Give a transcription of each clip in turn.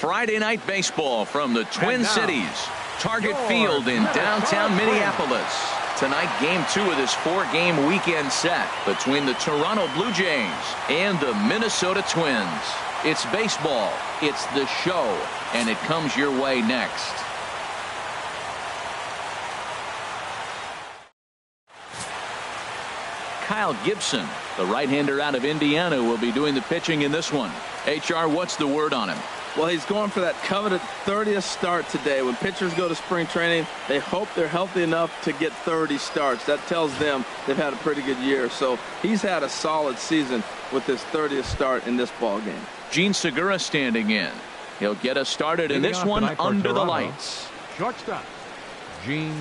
Friday night baseball from the Twin Cities. Target Field in downtown Minneapolis. Tonight, game 2 of this 4-game weekend set between the Toronto Blue Jays and the Minnesota Twins. It's baseball, it's the show, and it comes your way next. Kyle Gibson, the right-hander out of Indiana, will be doing the pitching in this one. HR, what's the word on him? Well, he's going for that coveted 30th start today. When pitchers go to spring training, they hope they're healthy enough to get 30 starts. That tells them they've had a pretty good year. So he's had a solid season with his 30th start in this ball game. Gene Segura standing in. He'll get us started in this one under the lights. Shortstop, Gene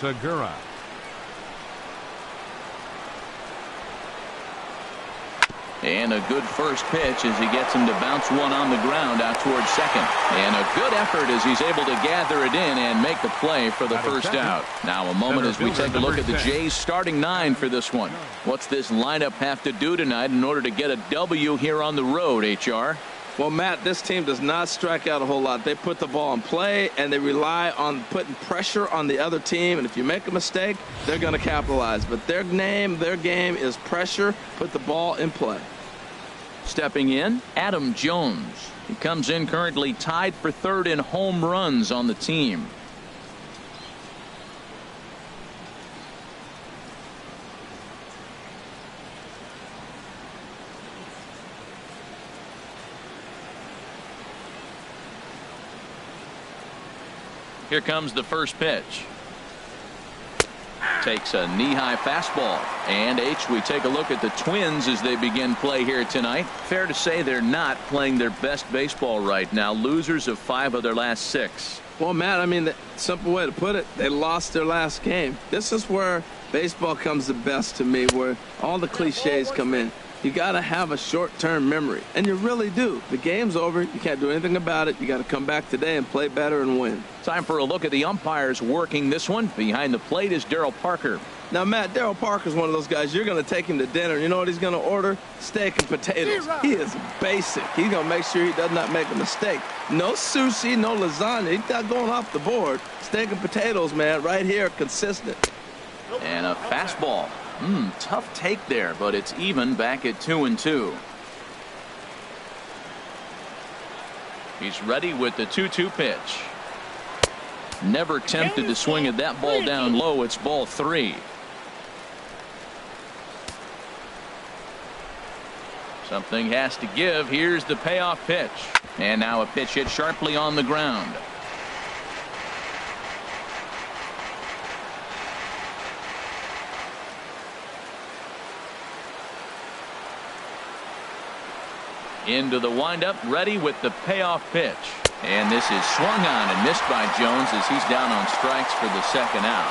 Segura. And a good first pitch as he gets him to bounce one on the ground out towards second. And a good effort as he's able to gather it in and make the play for the first out. Now a moment as we take a look at the Jays starting 9 for this one. What's this lineup have to do tonight in order to get a W here on the road, HR? Well, Matt, this team does not strike out a whole lot. They put the ball in play, and they rely on putting pressure on the other team. And if you make a mistake, they're going to capitalize. But their game is pressure, put the ball in play. Stepping in, Adam Jones. He comes in currently tied for 3rd in home runs on the team. Here comes the first pitch. Takes a knee-high fastball. And we take a look at the Twins as they begin play here tonight. Fair to say they're not playing their best baseball right now. Losers of 5 of their last 6. Well, Matt, I mean, the simple way to put it, they lost their last game. This is where baseball comes the best to me, where all the cliches come in. You got to have a short-term memory, and you really do. The game's over. You can't do anything about it. You got to come back today and play better and win. Time for a look at the umpires working this one. Behind the plate is Darryl Parker. Now, Matt, Darryl Parker's one of those guys. You're going to take him to dinner. You know what he's going to order? Steak and potatoes. He is basic. He's going to make sure he does not make a mistake. No sushi, no lasagna. He's not going off the board. Steak and potatoes, man, right here, consistent. And a fastball. Tough take there, but it's even back at 2-2. He's ready with the 2-2 pitch. Never tempted to swing at that ball down low. It's ball 3. Something has to give. Here's the payoff pitch. And now a pitch hit sharply on the ground. Into the windup, ready with the payoff pitch. And this is swung on and missed by Jones as he's down on strikes for the second out.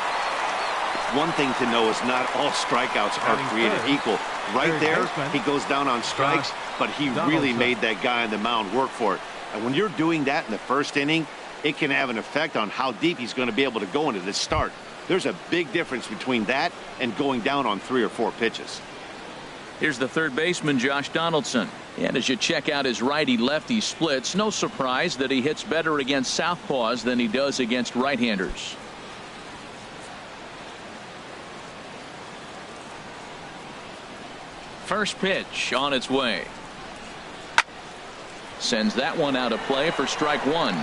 One thing to know is not all strikeouts are created equal. Right there, he goes down on strikes, but he really made that guy on the mound work for it. And when you're doing that in the first inning, it can have an effect on how deep he's going to be able to go into this start. There's a big difference between that and going down on 3 or 4 pitches. Here's the third baseman, Josh Donaldson. And as you check out his righty-lefty splits, no surprise that he hits better against southpaws than he does against right-handers. First pitch on its way. Sends that one out of play for strike 1.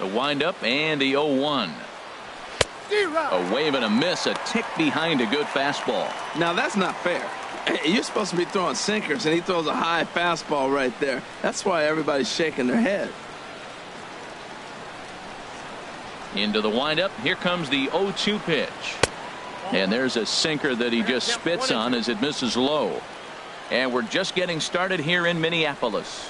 The windup and the 0-1. A wave and a miss, a tick behind a good fastball. Now that's not fair. You're supposed to be throwing sinkers, and he throws a high fastball right there. That's why everybody's shaking their head. Into the windup. Here comes the 0-2 pitch. And there's a sinker that he just spits on as it misses low. And we're just getting started here in Minneapolis.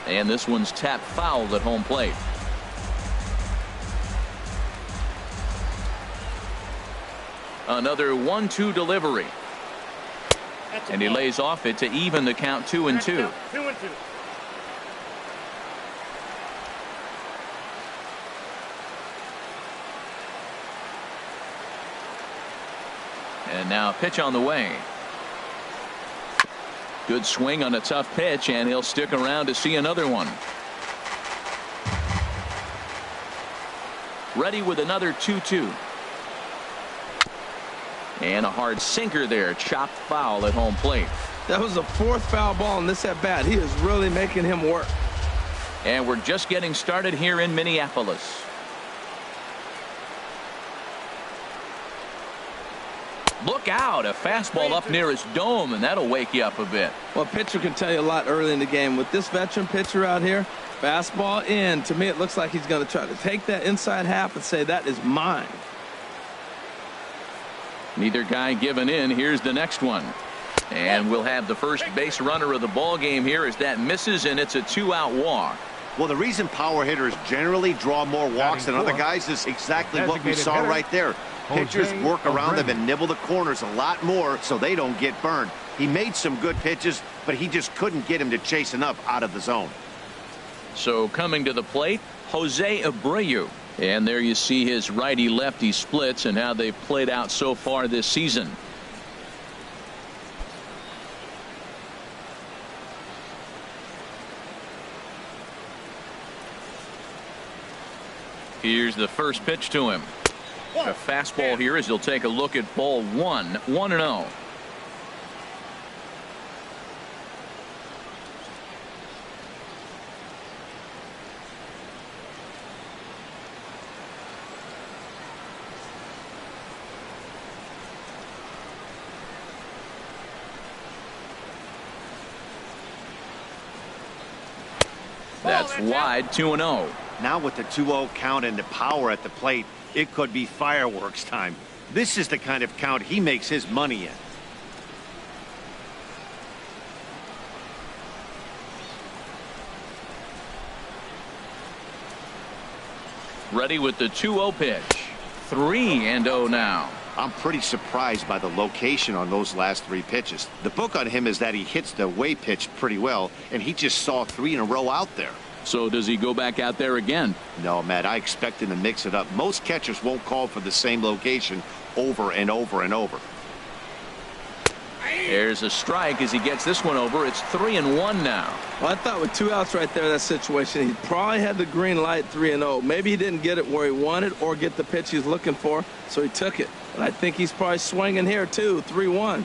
And this one's tapped foul at home plate. Another 1-2 delivery. And he lays off it to even the count 2-2. 2-2. And now pitch on the way. Good swing on a tough pitch, and he'll stick around to see another one. Ready with another 2-2. And a hard sinker there, chopped foul at home plate. That was the 4th foul ball in this at bat. He is really making him work. And we're just getting started here in Minneapolis. Look out, a fastball up near his dome, and that'll wake you up a bit. Well, a pitcher can tell you a lot early in the game. With this veteran pitcher out here, fastball in, to me it looks like he's going to try to take that inside half and say, that is mine. Neither guy giving in. Here's the next one. And we'll have the first base runner of the ball game here as that misses, and it's a 2-out walk. Well, the reason power hitters generally draw more walks than other guys is exactly what we saw right there. Pitchers work around them and nibble the corners a lot more so they don't get burned. He made some good pitches, but he just couldn't get him to chase enough out of the zone. So coming to the plate, Jose Abreu. And there you see his righty-lefty splits and how they've played out so far this season. Here's the first pitch to him. A fastball here as he'll take a look at ball 1. 1-0. That's wide. 2-0. Now with the 2-0 count and the power at the plate, it could be fireworks time. This is the kind of count he makes his money in. Ready with the 2-0 pitch. 3-0 now. I'm pretty surprised by the location on those last 3 pitches. The book on him is that he hits the away pitch pretty well, and he just saw 3 in a row out there. So does he go back out there again? No, Matt, I expect him to mix it up. Most catchers won't call for the same location over and over and over. There's a strike as he gets this one over. It's 3-1 now. Well, I thought with 2 outs right there in that situation, he probably had the green light. 3-0. Maybe he didn't get it where he wanted or get the pitch he's looking for, so he took it. But I think he's probably swinging here too. 3-1.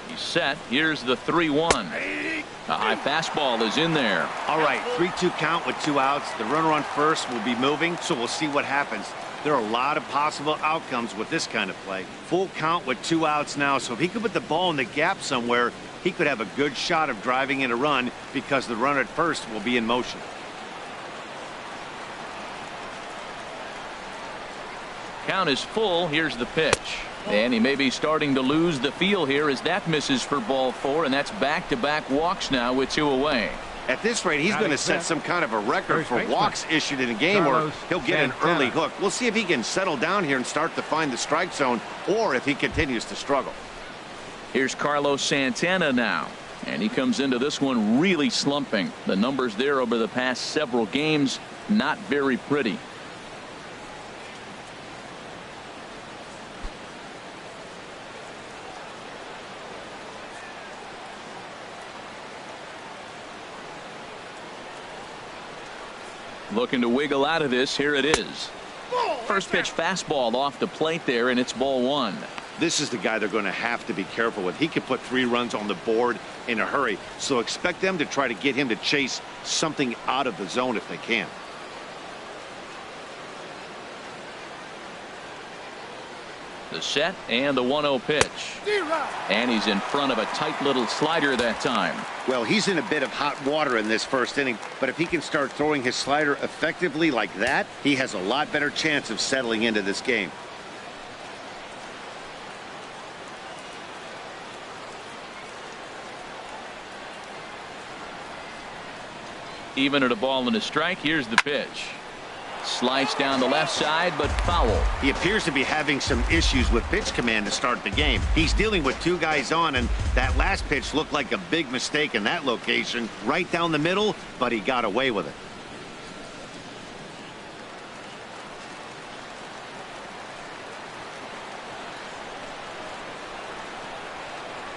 He's set. Here's the 3-1. A high fastball is in there. All right, 3-2 count with 2 outs. The runner on first will be moving, so we'll see what happens. There are a lot of possible outcomes with this kind of play. Full count with 2 outs now, so if he could put the ball in the gap somewhere, he could have a good shot of driving in a run because the runner at first will be in motion. Count is full. Here's the pitch. And he may be starting to lose the feel here as that misses for ball 4, and that's back-to-back walks now with 2 away. At this rate, he's going to set some kind of a record for walks issued in a game, or he'll get an early hook. We'll see if he can settle down here and start to find the strike zone, or if he continues to struggle. Here's Carlos Santana now, and he comes into this one really slumping. The numbers there over the past several games, not very pretty. Looking to wiggle out of this. Here it is. First pitch fastball off the plate there, and it's ball 1. This is the guy they're going to have to be careful with. He can put 3 runs on the board in a hurry, so expect them to try to get him to chase something out of the zone if they can. The set and the 1-0 pitch. And he's in front of a tight little slider that time. Well, he's in a bit of hot water in this first inning, but if he can start throwing his slider effectively like that, he has a lot better chance of settling into this game. Even at a ball and a strike. Here's the pitch. Sliced down the left side, but foul. He appears to be having some issues with pitch command to start the game. He's dealing with 2 guys on, and that last pitch looked like a big mistake in that location. Right down the middle, but he got away with it.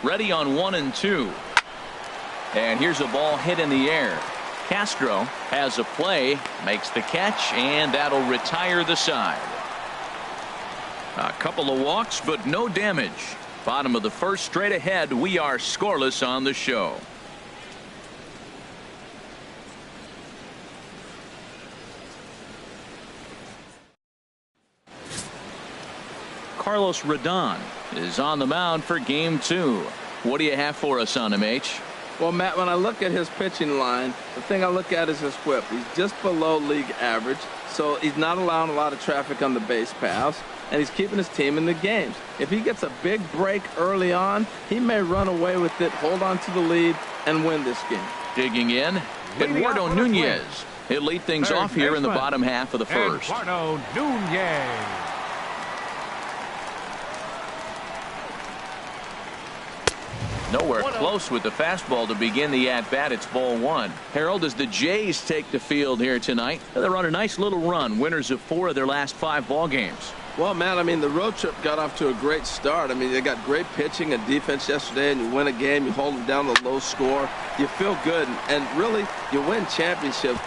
Ready on 1-2. And here's a ball hit in the air. Castro has a play, makes the catch, and that'll retire the side. A couple of walks, but no damage. Bottom of the first, straight ahead. We are scoreless on the show. Carlos Rodon is on the mound for game 2. What do you have for us on him, H? Well, Matt, when I look at his pitching line, the thing I look at is his whip. He's just below league average, so he's not allowing a lot of traffic on the base paths, and he's keeping his team in the games. If he gets a big break early on, he may run away with it, hold on to the lead, and win this game. Digging in, Eduardo Nunez. He'll lead things off here in the bottom half of the first. Eduardo Nunez. Nowhere close with the fastball to begin the at-bat. It's ball 1. Harold, as the Jays take the field here tonight, they're on a nice little run. Winners of 4 of their last 5 ball games. Well, Matt, I mean, the road trip got off to a great start. I mean, they got great pitching and defense yesterday, and you win a game, you hold them down to a low score. You feel good, and really, you win championships.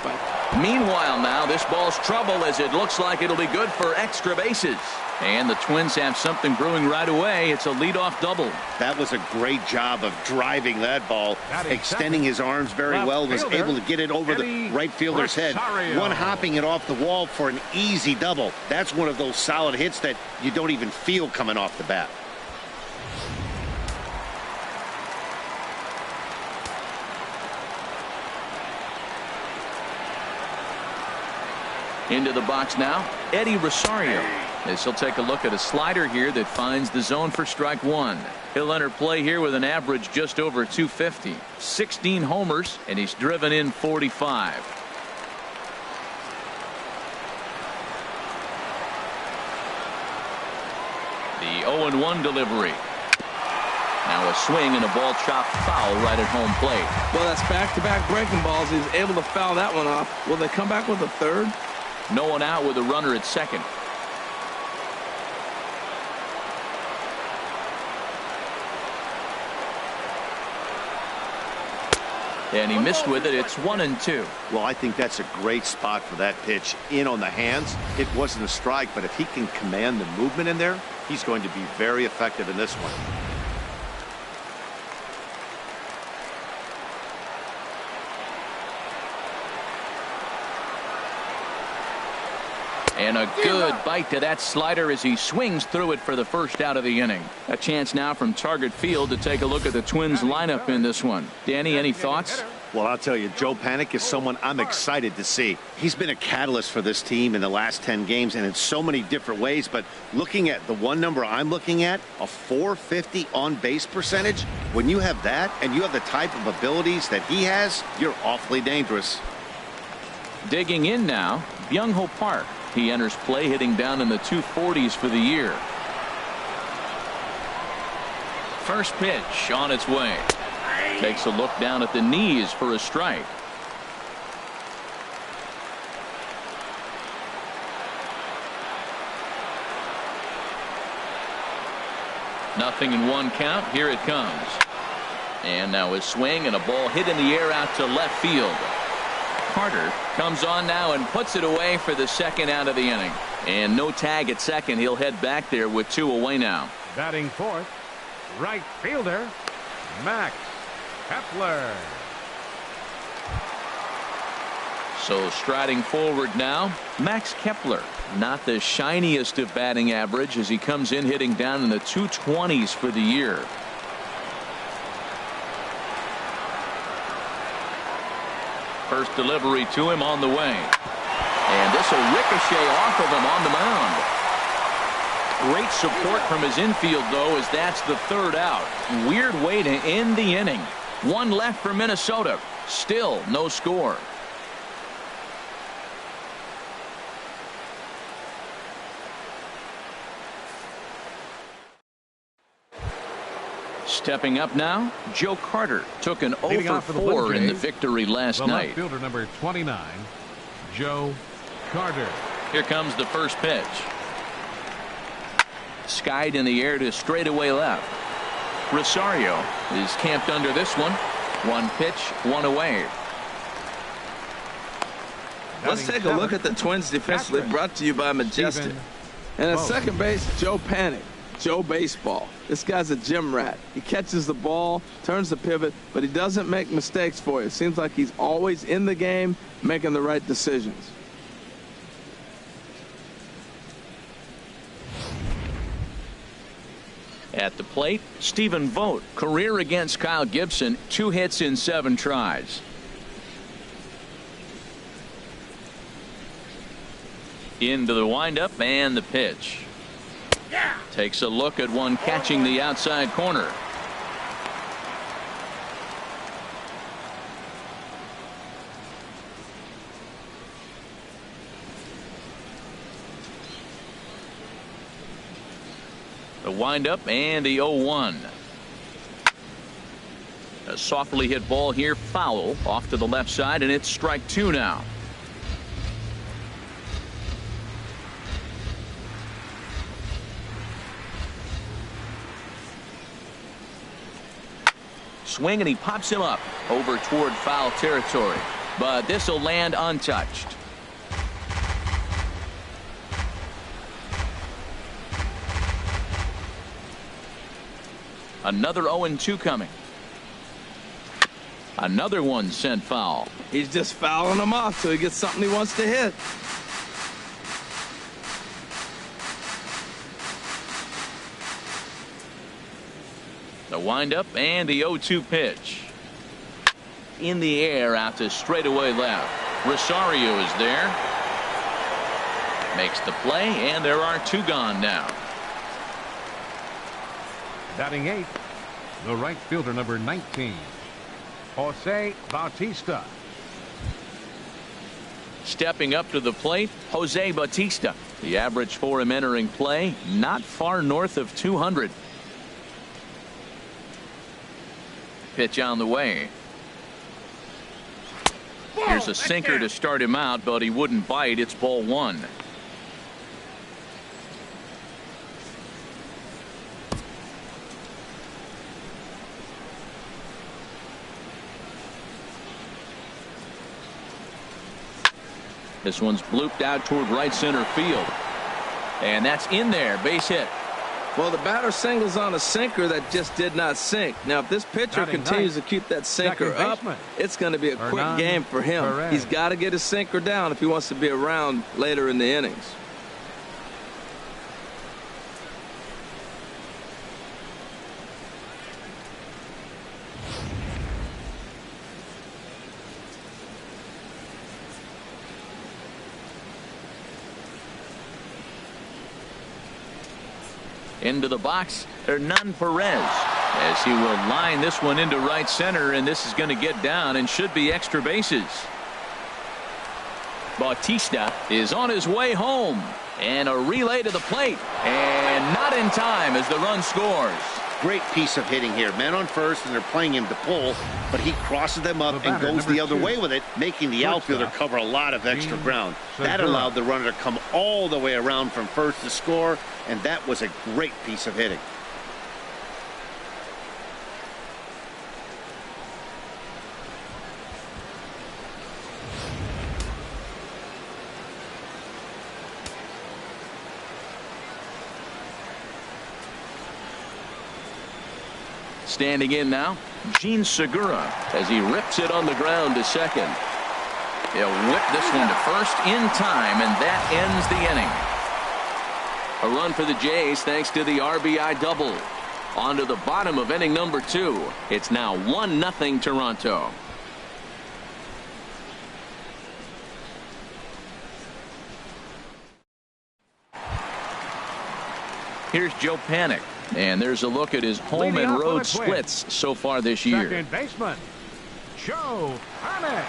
Meanwhile, now, this ball's trouble as it looks like it'll be good for extra bases. And the Twins have something brewing right away. It's a leadoff double. That was a great job of driving that ball, extending his arms very well, was able to get it over the right fielder's head, one-hopping it off the wall for an easy double. That's one of those solid hits that you don't even feel coming off the bat. Into the box now, Eddie Rosario. As he'll take a look at a slider here that finds the zone for strike 1. He'll enter play here with an average just over 250. 16 homers, and he's driven in 45. The 0-1 delivery. Now a swing and a ball chopped foul right at home plate. Well, that's back-to-back breaking balls. He's able to foul that one off. Will they come back with a third? No one out with a runner at second. And he missed with it. It's 1-2. Well, I think that's a great spot for that pitch. In on the hands. It wasn't a strike, but if he can command the movement in there, he's going to be very effective in this one. And a good bite to that slider as he swings through it for the first out of the inning. A chance now from Target Field to take a look at the Twins lineup in this one. Danny, any thoughts? Well, I'll tell you, Joe Panik is someone I'm excited to see. He's been a catalyst for this team in the last 10 games and in so many different ways. But looking at the one number I'm looking at, a .450 on-base percentage, when you have that and you have the type of abilities that he has, you're awfully dangerous. Digging in now, Byung-Ho Park. He enters play hitting down in the 240s for the year. First pitch on its way. Takes a look down at the knees for a strike. Nothing in 1 count. Here it comes. And now a swing and a ball hit in the air out to left field. Carter comes on now and puts it away for the second out of the inning. And no tag at second. He'll head back there with 2 away now. Batting fourth, right fielder, Max Kepler. So striding forward now, Max Kepler. Not the shiniest of batting average as he comes in hitting down in the 220s for the year. First delivery to him on the way. And this will ricochet off of him on the mound. Great support from his infield, though, as that's the 3rd out. Weird way to end the inning. 1 left for Minnesota. Still no score. Stepping up now, Joe Carter took an 0-for-4 in the victory last night. Left fielder number 29, Joe Carter. Here comes the first pitch. Skied in the air to straightaway left. Rosario is camped under this one. One pitch, one away. Let's take a look at the Twins defensively, brought to you by Majestic. And at second base, Joe Panic. Joe Baseball. This guy's a gym rat. He catches the ball, turns the pivot, but he doesn't make mistakes for you. It seems like he's always in the game, making the right decisions. At the plate, Stephen Vogt. Career against Kyle Gibson, 2 hits in 7 tries. Into the windup and the pitch. Takes a look at one catching the outside corner. The windup and the 0-1. A softly hit ball here, foul off to the left side, and it's strike 2 now. Swing, and he pops him up over toward foul territory, but this will land untouched. Another 0-2 coming. Another one sent foul. He's just fouling them off till he gets something he wants to hit. The windup and the 0-2 pitch. In the air out to straightaway left. Rosario is there. Makes the play, and there are 2 gone now. Batting 8th, the right fielder, number 19, Jose Bautista. Stepping up to the plate, Jose Bautista. The average for him entering play, not far north of 200. Pitch on the way. Here's a sinker to start him out, but he wouldn't bite. It's ball 1. This one's blooped out toward right center field. And that's in there. Base hit. Well, the batter singles on a sinker that just did not sink. Now, if this pitcher continues to keep that sinker up, it's going to be a quick game for him. He's got to get his sinker down if he wants to be around later in the innings. Into the box, Hernan Perez, as he will line this one into right center, and this is going to get down and should be extra bases. Bautista is on his way home, and a relay to the plate, and not in time as the run scores. Great piece of hitting here. Man on first, and they're playing him to pull, but he crosses them up and goes the other way with it, making the outfielder cover a lot of extra ground. That allowed the runner to come all the way around from first to score, and that was a great piece of hitting. Standing in now, Gene Segura, as he rips it on the ground to second. He'll whip this one to first in time, and that ends the inning. A run for the Jays thanks to the RBI double. On to the bottom of inning number 2. It's now 1-0 Toronto. Here's Joe Panic. And there's a look at his home and road splits so far this year. Second baseman, Joe Panic.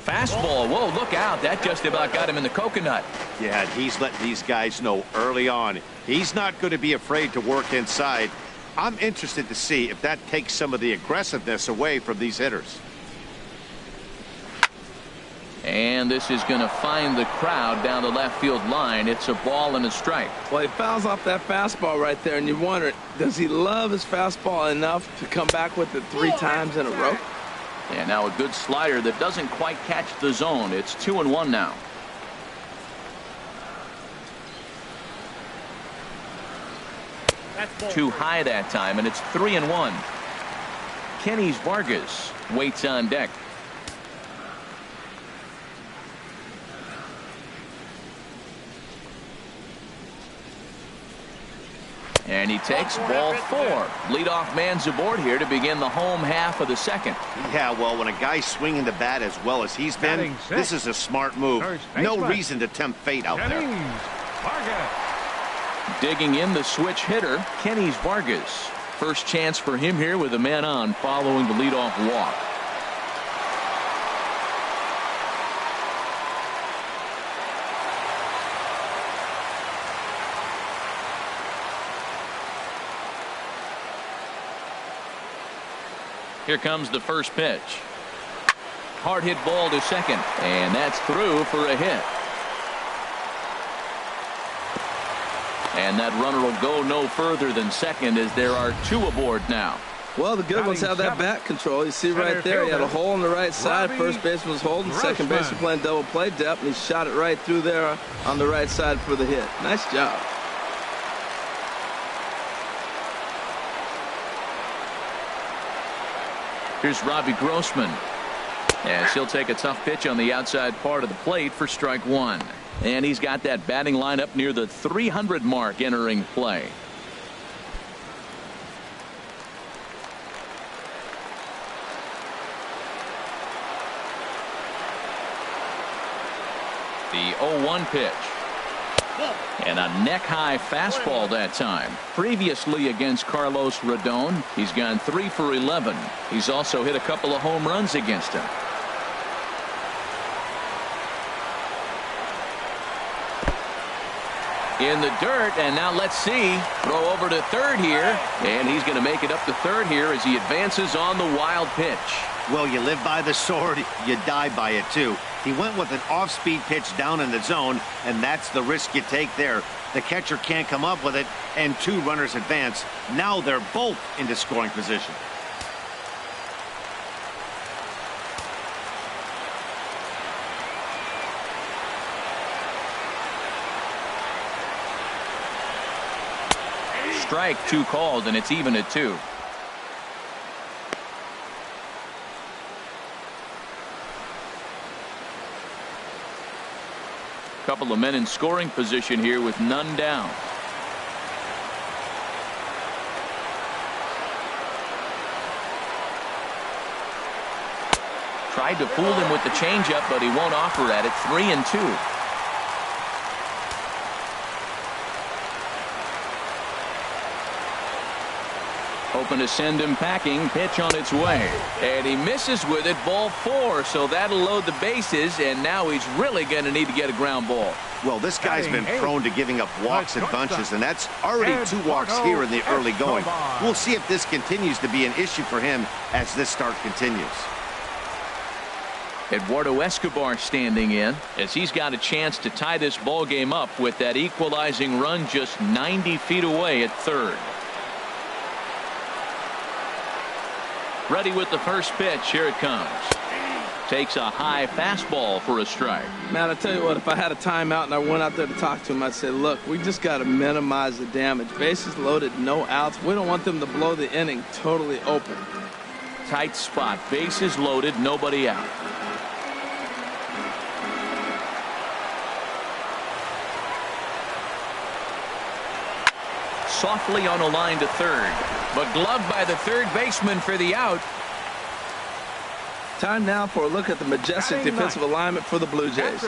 Fastball. Whoa, look out. That just about got him in the coconut. Yeah, he's letting these guys know early on he's not going to be afraid to work inside. I'm interested to see if that takes some of the aggressiveness away from these hitters. And this is going to find the crowd down the left field line. It's a ball and a strike. Well, he fouls off that fastball right there, and you wonder, does he love his fastball enough to come back with it 3 times in a row? And now a good slider that doesn't quite catch the zone. It's 2-1 now. Too high that time, and it's 3-1. Kenny's Vargas waits on deck. And he takes ball 4. Leadoff man's aboard here to begin the home half of the second. Yeah, well, when a guy's swinging the bat as well as he's been, this is a smart move. No reason to tempt fate out there. Digging in the switch hitter, Kenny's Vargas. First chance for him here with a man on following the leadoff walk. Here comes the first pitch. Hard hit ball to second, and that's through for a hit. And that runner will go no further than second as there are 2 aboard now. Well, the good ones have that bat control. You see right there, he had a hole on the right side. First baseman was holding. Second baseman playing double play depth, and he shot it right through there on the right side for the hit. Nice job. Here's Robbie Grossman. As he'll take a tough pitch on the outside part of the plate for strike 1. And he's got that batting line up near the 300 mark entering play. The 0-1 pitch. And a neck-high fastball that time. Previously against Carlos Rodon, he's gone 3 for 11. He's also hit a couple of home runs against him. In the dirt, and now let's see. Throw over to third here, and he's going to make it up to third here as he advances on the wild pitch. Well, you live by the sword, you die by it too. He went with an off-speed pitch down in the zone, and that's the risk you take there. The catcher can't come up with it, and 2 runners advance. Now they're both into scoring position. Strike 2 called, and it's even at 2. Couple of men in scoring position here with none down. Tried to fool him with the changeup, but he won't offer at it. 3-2. Hoping to send him packing. Pitch on its way, and he misses with it. Ball 4, so that'll load the bases, and now he's really going to need to get a ground ball. Well, this guy's been prone to giving up walks and bunches, and that's already 2 walks here in the early going. We'll see if this continues to be an issue for him as this start continues. Eduardo Escobar standing in as he's got a chance to tie this ball game up with that equalizing run just 90 feet away at third. Ready with the first pitch. Here it comes. Takes a high fastball for a strike. Man, I tell you what, if I had a timeout and I went out there to talk to him, I'd say, look, we just got to minimize the damage. Bases loaded, no outs. We don't want them to blow the inning totally open. Tight spot. Bases loaded, nobody out. Softly on a line to third, but gloved by the third baseman for the out. Time now for a look at the majestic defensive alignment for the Blue Jays.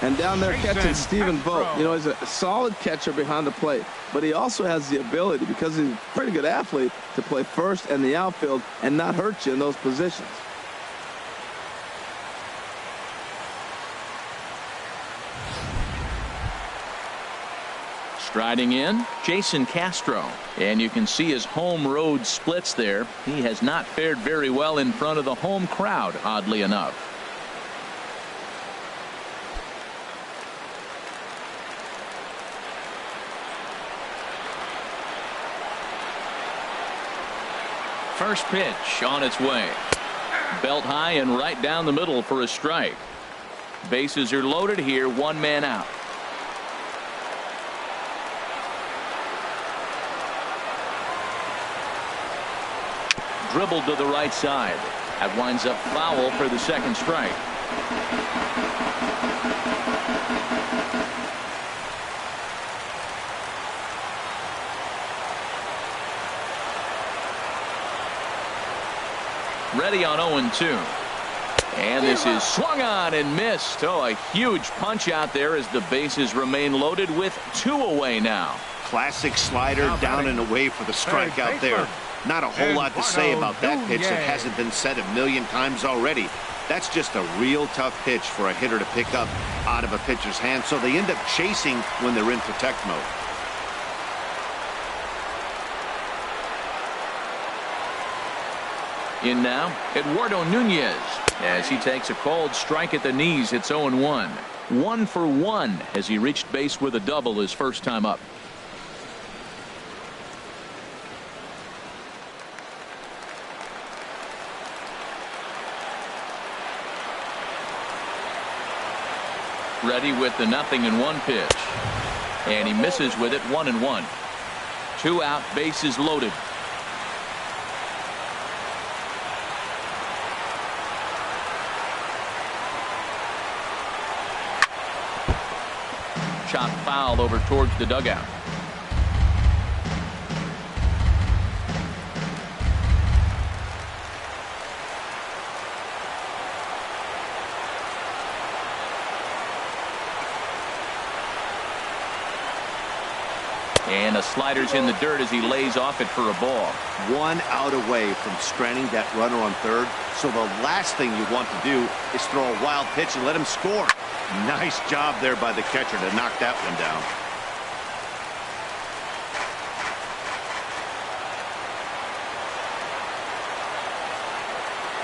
And down there catching Stephen Vogt. You know, he's a solid catcher behind the plate, but he also has the ability, because he's a pretty good athlete, to play first and the outfield and not hurt you in those positions. Striding in, Jason Castro. And you can see his home road splits there. He has not fared very well in front of the home crowd, oddly enough. First pitch on its way. Belt high and right down the middle for a strike. Bases are loaded here, one man out. Dribbled to the right side. That winds up foul for the second strike. Ready on 0-2. And this is swung on and missed. Oh, a huge punch out there as the bases remain loaded with 2 away now. Classic slider down and away for the strikeout there. Not a whole lot to say about that pitch that hasn't been said a million times already. That's just a real tough pitch for a hitter to pick up out of a pitcher's hand, so they end up chasing when they're in protect mode. In now, Eduardo Nunez, as he takes a called strike at the knees. It's 0-1. 1 for 1 as he reached base with a double his first time up. Ready with the 0-1 pitch. And he misses with it. 1-1. 2 out, bases loaded. Shot foul over towards the dugout. And a slider's in the dirt as he lays off it for a ball. 1 out away from stranding that runner on third. So the last thing you want to do is throw a wild pitch and let him score. Nice job there by the catcher to knock that one down.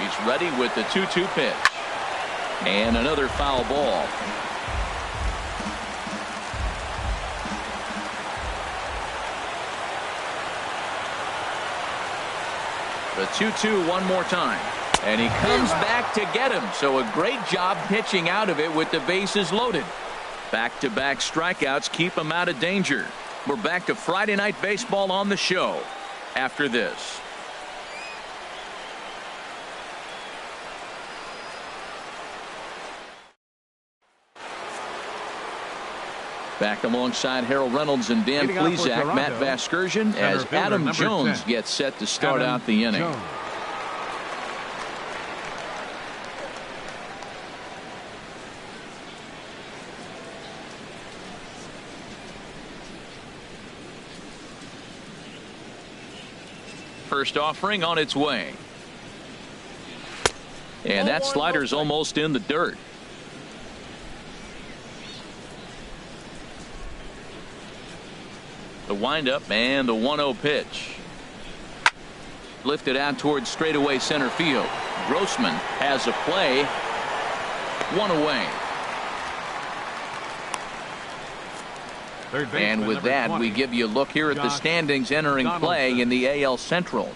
He's ready with the 2-2 pitch. And another foul ball. The 2-2 one more time. And he comes back to get him. So a great job pitching out of it with the bases loaded. Back-to-back strikeouts keep him out of danger. We're back to Friday Night Baseball on the show after this. Back alongside Harold Reynolds and Dan Plesac, Matt Vasgersian, as Adam Jones gets set to start out the inning. Jones. First offering on its way. And that slider's almost in the dirt. The windup and the 1-0 pitch. Lifted out towards straightaway center field. Grossman has a play. 1 away. And with that, 20. We give you a look here at the standings entering play in the AL Central.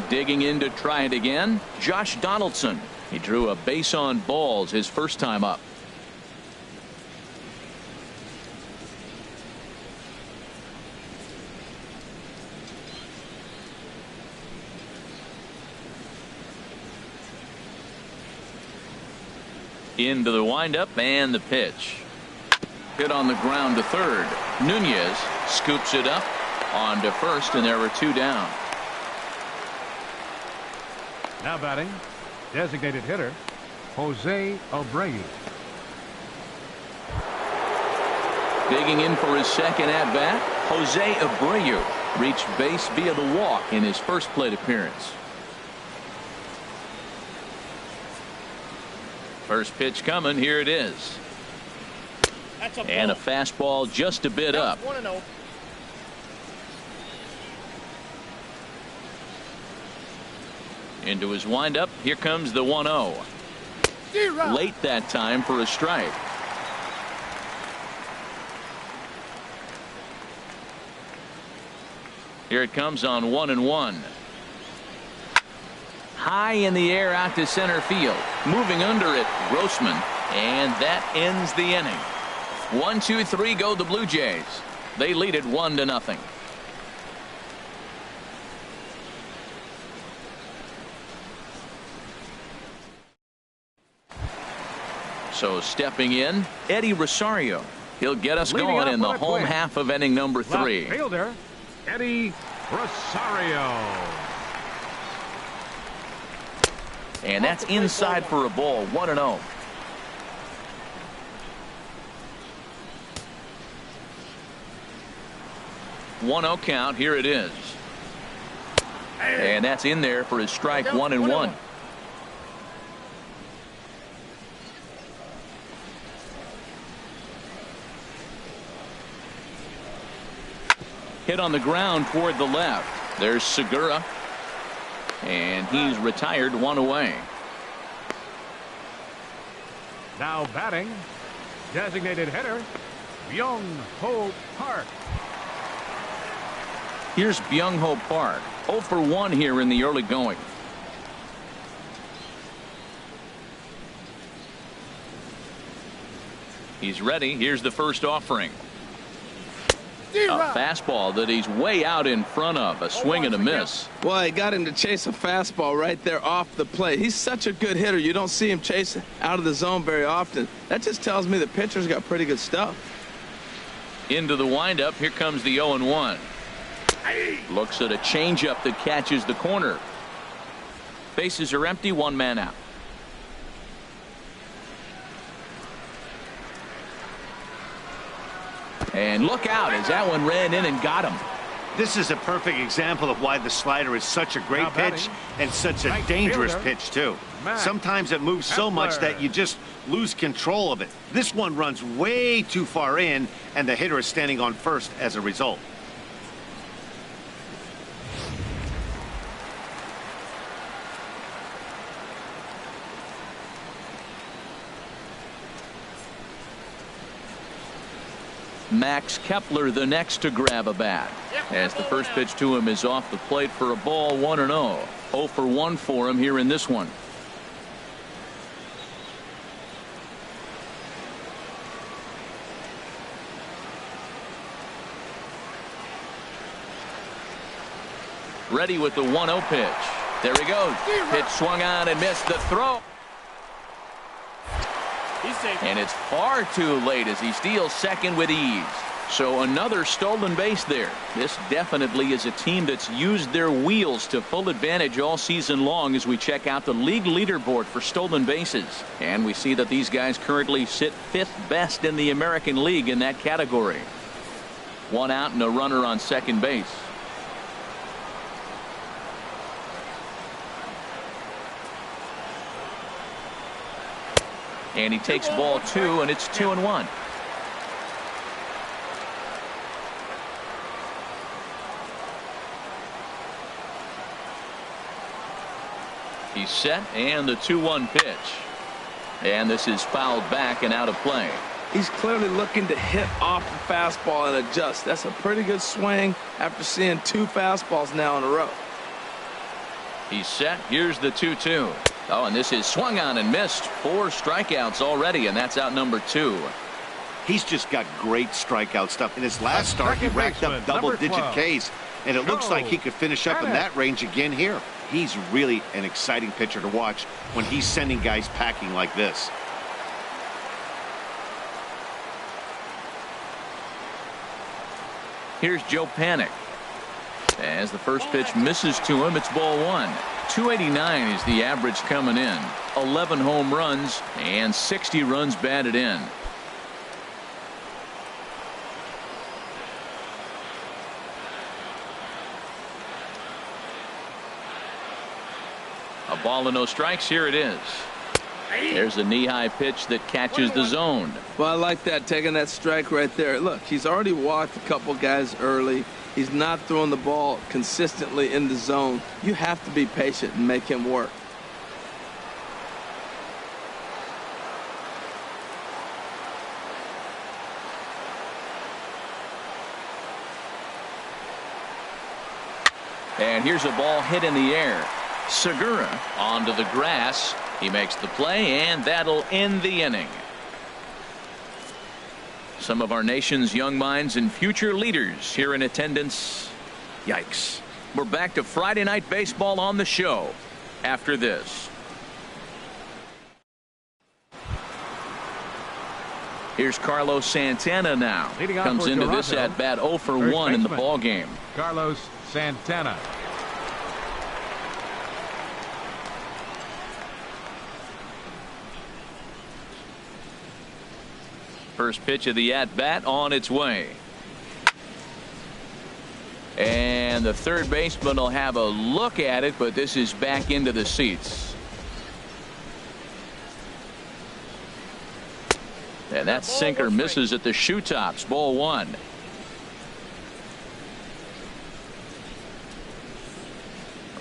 Digging in to try it again, Josh Donaldson. He drew a base on balls his first time up. Into the windup and the pitch. Hit on the ground to third. Nunez scoops it up on to first, and there were 2 down. Now batting, designated hitter, Jose Abreu. Digging in for his second at bat, Jose Abreu. reached base via the walk in his first plate appearance. First pitch coming. Here it is. And a fastball just a bit up. 1-0. Into his windup. Here comes the 1-0. Late that time for a strike. Here it comes on 1-1. High in the air out to center field. Moving under it, Grossman. And that ends the inning. 1, 2, 3 go the Blue Jays. They lead it 1-0. So stepping in, Eddie Rosario. He'll get us going in the home half of inning number 3. Left fielder, Eddie Rosario. And that's inside for a ball. 1-0. One-0 count. Here it is. And that's in there for his strike. 1-1. Hit on the ground toward the left. There's Segura. And he's retired, 1 away. Now batting, designated hitter, Byung-Ho Park. Here's Byung-Ho Park. 0 for 1 here in the early going. He's ready. Here's the first offering. A fastball that he's way out in front of. A swing and a miss. Well, he got him to chase a fastball right there off the plate. He's such a good hitter. You don't see him chase out of the zone very often. That just tells me the pitcher's got pretty good stuff. Into the windup. Here comes the 0-1. Looks at a changeup that catches the corner. Bases are empty. 1 man out. And look out as that one ran in and got him. This is a perfect example of why the slider is such a great pitch and such a dangerous pitch too. Sometimes it moves so much that you just lose control of it. This one runs way too far in, and the hitter is standing on first as a result. Max Kepler the next to grab a bat, as the first pitch to him is off the plate for a ball. 1-0. 0 for 1 for him here in this one. Ready with the 1-0 pitch. There he goes. Pitch swung on and missed the throw. And it's far too late as he steals second with ease. So another stolen base there. This definitely is a team that's used their wheels to full advantage all season long as we check out the league leaderboard for stolen bases. And we see that these guys currently sit 5th best in the American League in that category. 1 out and a runner on second base. And he takes ball 2, and it's 2-1. He's set, and the 2-1 pitch. And this is fouled back and out of play. He's clearly looking to hit off the fastball and adjust. That's a pretty good swing after seeing 2 fastballs now in a row. He's set. Here's the 2-2. Oh, and this is swung on and missed. 4 strikeouts already, and that's out number 2. He's just got great strikeout stuff. In his last start, he racked up double-digit Ks, and it looks like he could finish up in that range again here. He's really an exciting pitcher to watch when he's sending guys packing like this. Here's Joe Panik. As the first pitch misses to him, it's ball 1. 289 is the average coming in. 11 home runs and 60 runs batted in. A ball and no strikes. Here it is. There's a knee-high pitch that catches the zone. Well, I like that, taking that strike right there. Look, he's already walked a couple guys early. He's not throwing the ball consistently in the zone. You have to be patient and make him work. And here's a ball hit in the air. Segura onto the grass. He makes the play, and that'll end the inning. Some of our nation's young minds and future leaders here in attendance. Yikes. We're back to Friday Night Baseball on the show after this. Here's Carlos Santana now. Comes into this at bat 0 for 1 in the ball game. Carlos Santana. First pitch of the at-bat on its way. And the third baseman will have a look at it, but this is back into the seats. And that sinker misses at the shoe tops. Ball 1.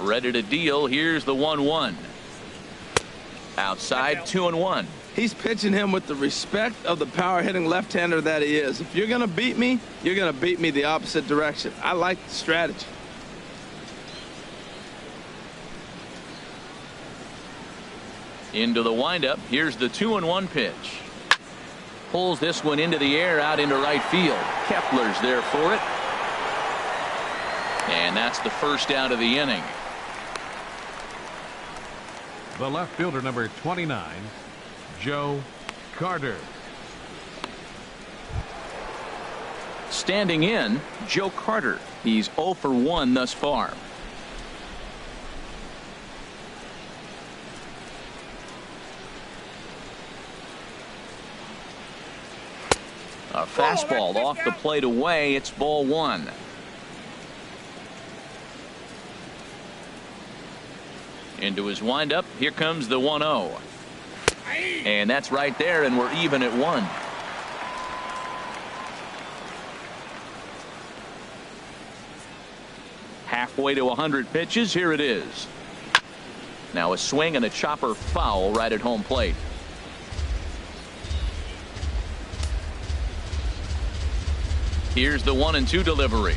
Ready to deal. Here's the 1-1. Outside, 2-1. He's pitching him with the respect of the power-hitting left-hander that he is. If you're going to beat me, you're going to beat me the opposite direction. I like the strategy. Into the windup. Here's the 2-1 pitch. Pulls this one into the air out into right field. Kepler's there for it. And that's the first out of the inning. The left fielder, number 29, Joe Carter. Standing in, Joe Carter. He's 0 for 1 thus far. A fastball off the plate away. It's ball 1. Into his windup. Here comes the 1-0. And that's right there, and we're even at 1. Halfway to 100 pitches. Here it is. Now a swing and a chopper foul right at home plate. Here's the 1-2 delivery.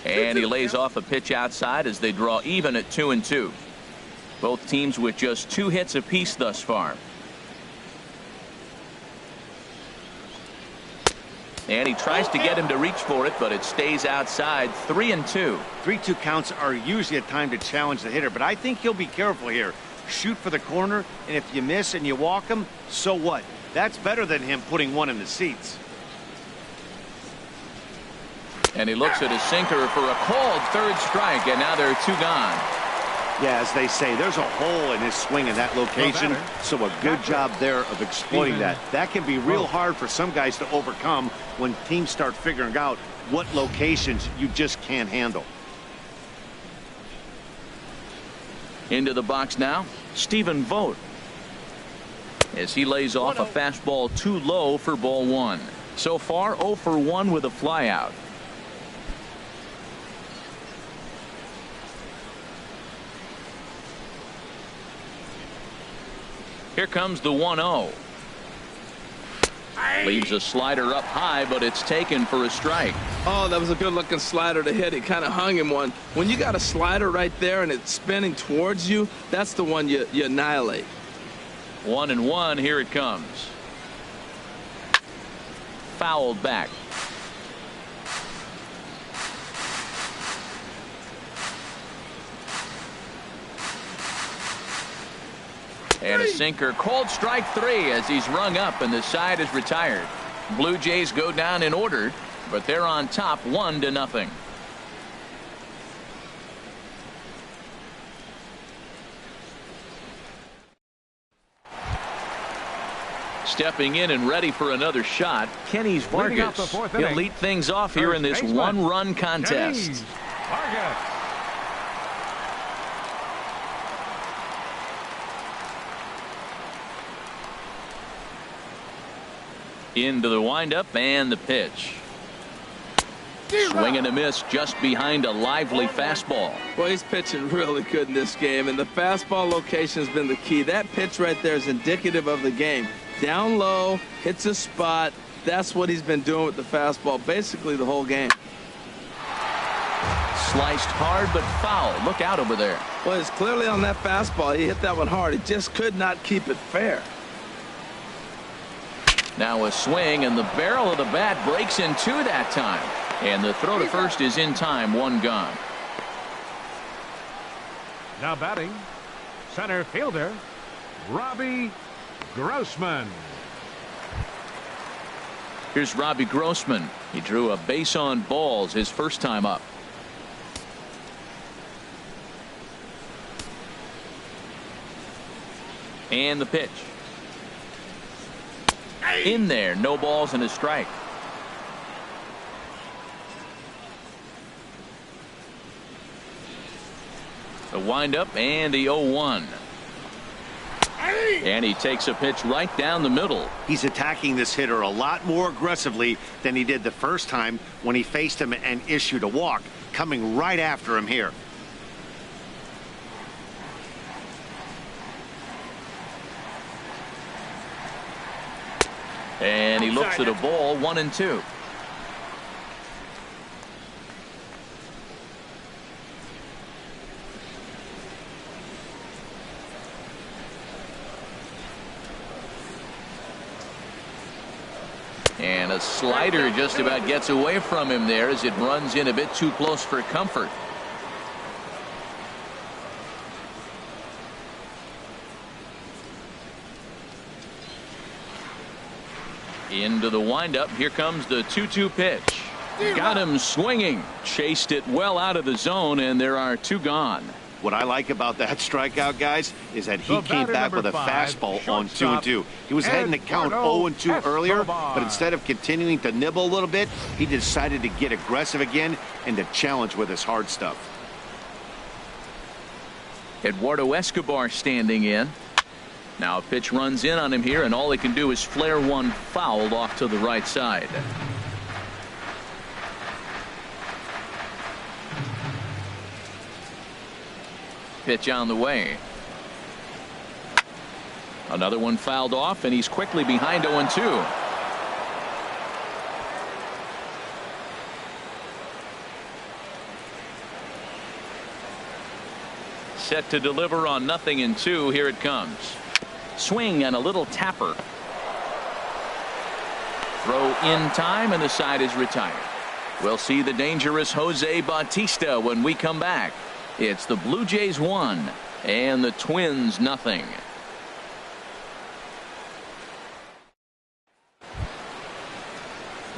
And he lays off a pitch outside as they draw even at 2-2. Both teams with just 2 hits apiece thus far. And he tries to get him to reach for it, but it stays outside. 3-2. 3-2 counts are usually a time to challenge the hitter, but I think he'll be careful here. Shoot for the corner, and if you miss and you walk him, so what? That's better than him putting one in the seats. And he looks at his sinker for a called third strike, and now there are 2 gone. Yeah, as they say, there's a hole in his swing in that location, so a good job there of exploiting that. That can be real hard for some guys to overcome when teams start figuring out what locations you just can't handle. Into the box now, Stephen Vogt, as he lays off a fastball too low for ball 1. So far 0 for 1 with a flyout. Here comes the 1-0. Leaves a slider up high, but it's taken for a strike. Oh, that was a good-looking slider to hit. He kind of hung him one. When you got a slider right there and it's spinning towards you, that's the one you annihilate. 1-1. Here it comes. Fouled back. And a sinker, called strike 3 as he's rung up and the side is retired. Blue Jays go down in order, but they're on top 1-0. Stepping in and ready for another shot, Kenny's Vargas. He'll lead things off here in this 1-run contest. Into the windup and the pitch. Swing and a miss just behind a lively fastball. Well, he's pitching really good in this game, and the fastball location has been the key. That pitch right there is indicative of the game. Down low, hits a spot. That's what he's been doing with the fastball basically the whole game. Sliced hard but foul. Look out over there. Well, it's clearly on that fastball. He hit that one hard. He just could not keep it fair. Now a swing, and the barrel of the bat breaks in two that time. And the throw to first is in time. One gone. Now batting, center fielder, Robbie Grossman. Here's Robbie Grossman. He drew a base on balls his first time up. And the pitch. In there, no balls and a strike. The windup and the 0-1. And he takes a pitch right down the middle. He's attacking this hitter a lot more aggressively than he did the first time when he faced him and issued a walk, coming right after him here. And he looks at a ball, 1-2. And a slider just about gets away from him there as it runs in a bit too close for comfort. Into the windup. Here comes the 2-2 pitch. Got him swinging. Chased it well out of the zone, and there are two gone. What I like about that strikeout, guys, is that he came back with a fastball on 2-2. He was heading to count 0-2 earlier, but instead of continuing to nibble a little bit, he decided to get aggressive again and to challenge with his hard stuff. Eduardo Escobar standing in. Now a pitch runs in on him here, and all he can do is flare one foul off to the right side. Pitch on the way. Another one fouled off, and he's quickly behind 0-2. Set to deliver on 0-2. Here it comes. Swing and a little tapper. Throw in time, and the side is retired. We'll see the dangerous Jose Bautista when we come back. It's the Blue Jays 1 and the Twins 0.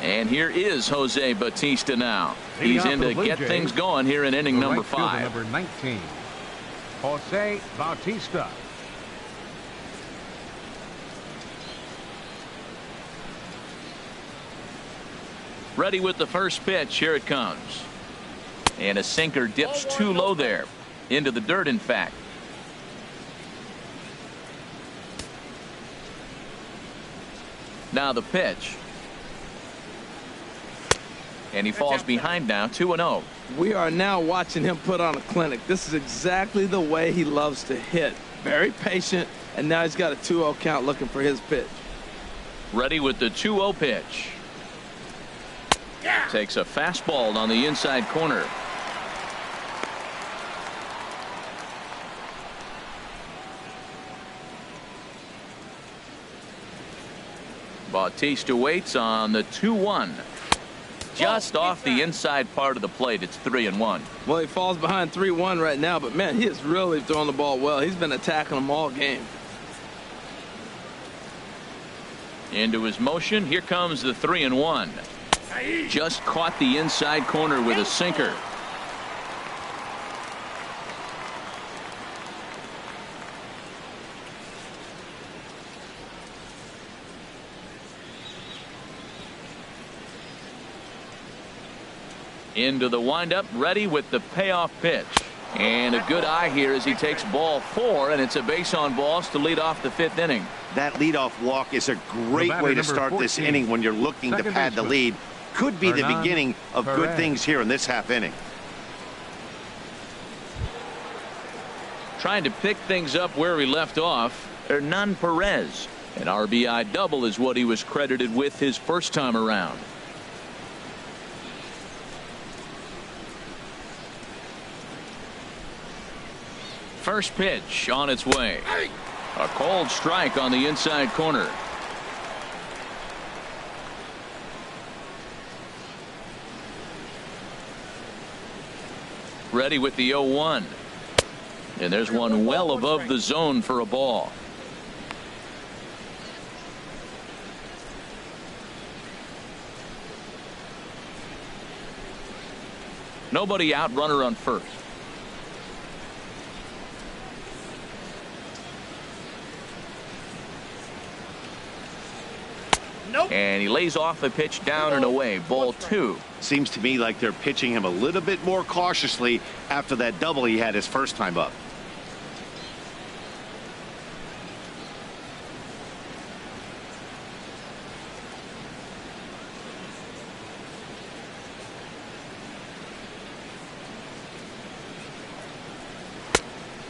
And here is Jose Bautista now. He's in to get things going here in inning number 5. Number 19, Jose Bautista. Ready with the first pitch. Here it comes. And a sinker dips too low there. Into the dirt, in fact. Now the pitch. And he falls behind now, 2-0. We are now watching him put on a clinic. This is exactly the way he loves to hit. Very patient, and now he's got a 2-0 count looking for his pitch. Ready with the 2-0 pitch. Takes a fastball on the inside corner. Bautista waits on the 2-1. Just off the inside part of the plate. It's 3-1. Well, he falls behind 3-1 right now, but man, he is really throwing the ball well. He's been attacking them all game. Into his motion. Here comes the 3-1. Just caught the inside corner with a sinker. Into the windup, ready with the payoff pitch. And a good eye here as he takes ball 4, and it's a base on balls to lead off the 5th inning. That leadoff walk is a great way to start this inning when you're looking to pad the lead. Could be the beginning of good things here in this half inning. Trying to pick things up where he left off, Hernan Perez. An RBI double is what he was credited with his first time around. First pitch on its way. A cold strike on the inside corner. Ready with the 0-1. And there's one well above the zone for a ball. Nobody out, runner on first. Nope. And he lays off a pitch down and away. Ball 2. Seems to me like they're pitching him a little bit more cautiously after that double he had his first time up.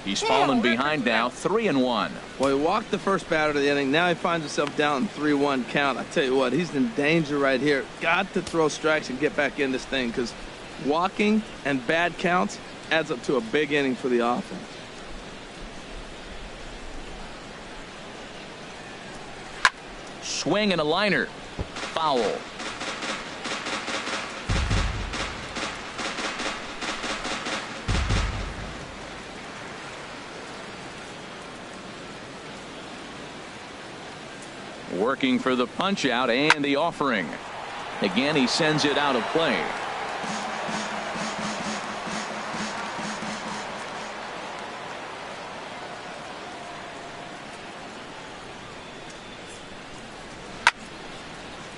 He's fallen behind now, 3-1. Well, he walked the first batter of the inning. Now he finds himself down in 3-1 count. I tell you what, he's in danger right here. Got to throw strikes and get back in this thing, because walking and bad counts adds up to a big inning for the offense. Swing and a liner. Foul. Working for the punch out and the offering. Again, he sends it out of play.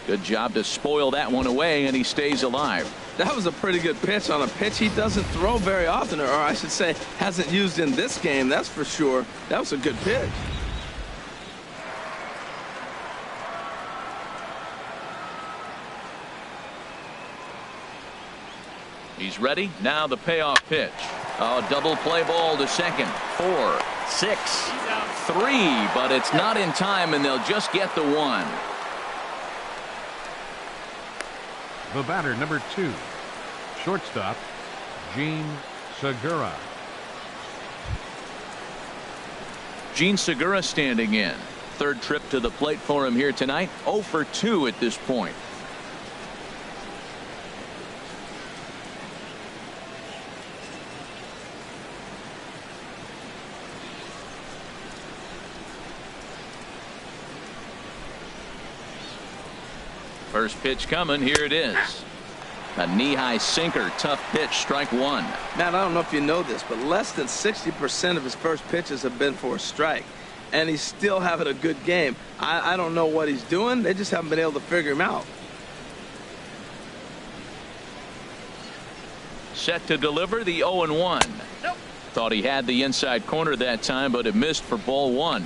Good job to spoil that one away, and he stays alive. That was a pretty good pitch on a pitch he doesn't throw very often, or I should say hasn't used in this game, that's for sure. That was a good pitch. He's ready. Now the payoff pitch. A double play ball to second. 4, 6, 3, but it's not in time, and they'll just get the 1. The batter, number 2, shortstop, Gene Segura. Gene Segura standing in. Third trip to the plate for him here tonight. 0 for 2 at this point. First pitch coming. Here it is. A knee-high sinker. Tough pitch. Strike 1. Matt, I don't know if you know this, but less than 60% of his first pitches have been for a strike. And he's still having a good game. I don't know what he's doing. They just haven't been able to figure him out. Set to deliver the 0-1. Nope. Thought he had the inside corner that time, but it missed for ball 1.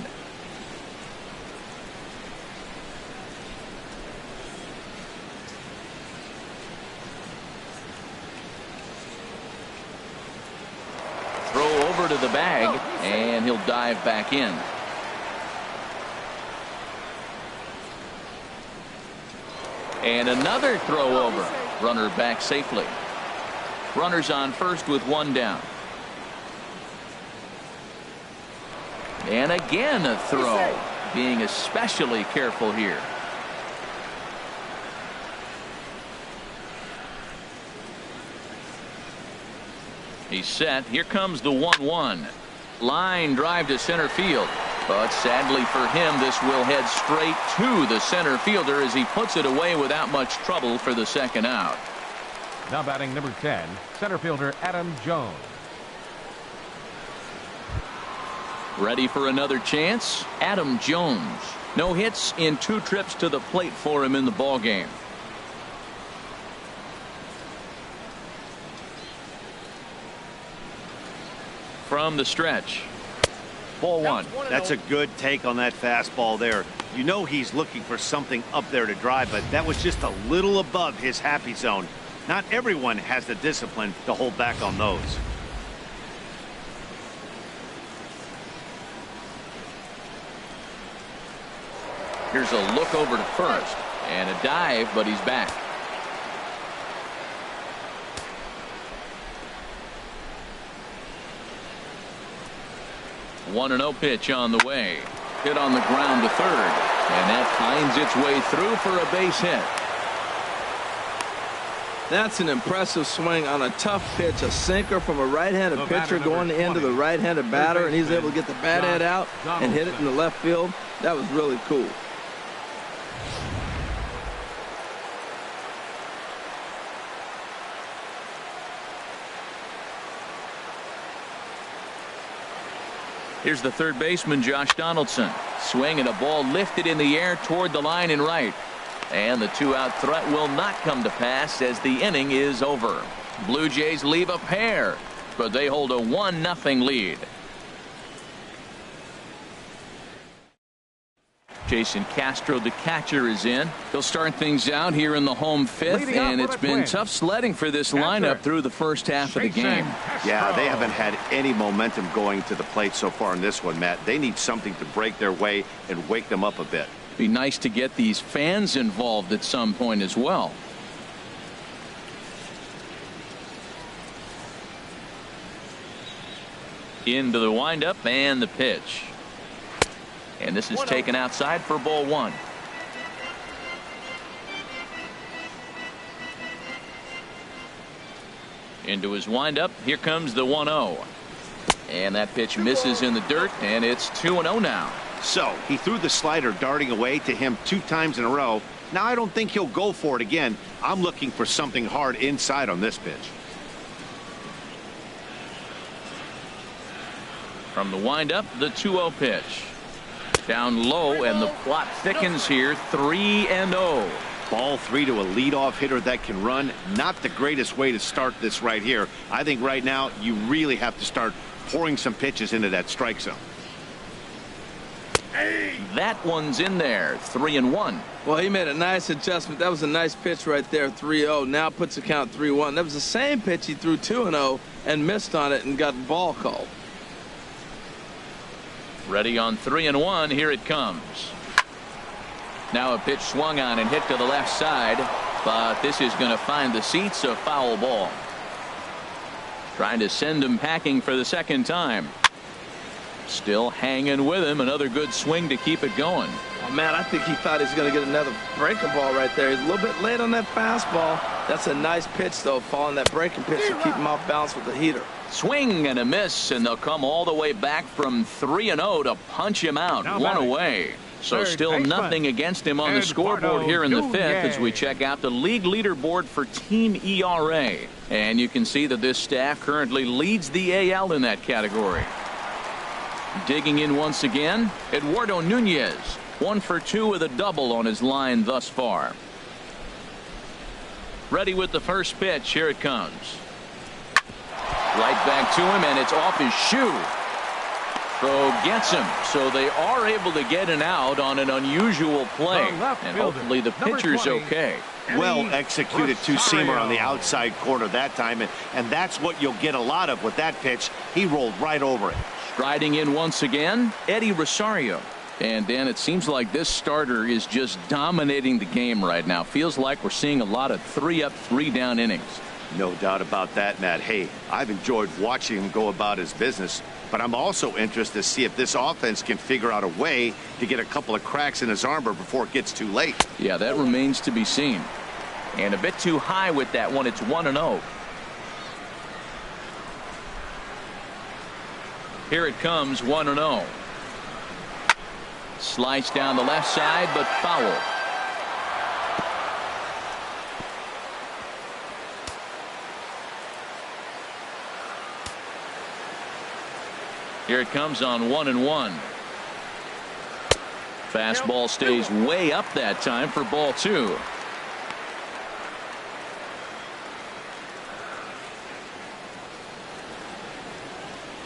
To the bag, and he'll dive back in. And another throw over. Runner back safely. Runners on first with 1 down. And again a throw. Being especially careful here. He's set. Here comes the 1-1. Line drive to center field. But sadly for him, this will head straight to the center fielder as he puts it away without much trouble for the second out. Now batting number 10, center fielder Adam Jones. Ready for another chance? Adam Jones. No hits in 2 trips to the plate for him in the ballgame. from the stretch. Ball one. That's a good take on that fastball there. You know he's looking for something up there to drive, but that was just a little above his happy zone. Not everyone has the discipline to hold back on those. Here's a look over to first and a dive, but he's back. One and 0 pitch on the way. Hit on the ground to third, and that finds its way through for a base hit. That's an impressive swing on a tough pitch, a sinker from a right-handed pitcher going into the right-handed batter, and he's able to get the bat head out and hit it in the left field. That was really cool. Here's the third baseman, Josh Donaldson. Swing and a ball lifted in the air toward the line and right. And the two-out threat will not come to pass as the inning is over. Blue Jays leave a pair, but they hold a 1-0 lead. Jason Castro, the catcher, is in. He'll start things out here in the home fifth, and it's been tough sledding for this lineup through the first half of the game. Yeah, they haven't had any momentum going to the plate so far in this one, Matt. They need something to break their way and wake them up a bit. Be nice to get these fans involved at some point as well. Into the windup and the pitch. And this is taken outside for ball one. Into his windup. Here comes the 1-0. And that pitch misses in the dirt, and it's 2-0 now. So he threw the slider darting away to him 2 times in a row. Now I don't think he'll go for it again. I'm looking for something hard inside on this pitch. From the windup, the 2-0 pitch. Down low, and the plot thickens here. 3-0. Ball 3 to a leadoff hitter that can run. Not the greatest way to start this right here. I think right now you really have to start pouring some pitches into that strike zone. That one's in there. 3-1. Well, he made a nice adjustment. That was a nice pitch right there. 3-0. Now puts the count 3-1. That was the same pitch he threw 2-0 and missed on it and got ball called. Ready on 3-1. Here it comes. Now a pitch swung on and hit to the left side, but this is going to find the seats. A foul ball. Trying to send him packing for the second time. Still hanging with him. Another good swing to keep it going. Oh, man, I think he thought he was going to get another breaking ball right there. He's a little bit late on that fastball. That's a nice pitch, though, following that breaking pitch to keep him off balance with the heater. Swing and a miss, and they'll come all the way back from 3-0 to punch him out. One away. So still nothing against him on the scoreboard here in the fifth as we check out the league leaderboard for team ERA. And you can see that this staff currently leads the AL in that category. Digging in once again, Eduardo Nunez. 1 for 2 with a double on his line thus far. Ready with the first pitch. Here it comes. Right back to him, and it's off his shoe. Throw gets him, so they are able to get an out on an unusual play, and hopefully the pitcher's okay. Well executed two-seamer on the outside corner that time, and that's what you'll get a lot of with that pitch. He rolled right over it. Striding in once again, Eddie Rosario. And Dan, it seems like this starter is just dominating the game right now. Feels like we're seeing a lot of 3-up, 3-down innings. No doubt about that, Matt. Hey, I've enjoyed watching him go about his business, but I'm also interested to see if this offense can figure out a way to get a couple of cracks in his armor before it gets too late. Yeah, that remains to be seen. And a bit too high with that one. It's 1-0. Here it comes, 1-0. Slice down the left side, but foul. Here it comes on 1-1. Fastball stays way up that time for ball 2.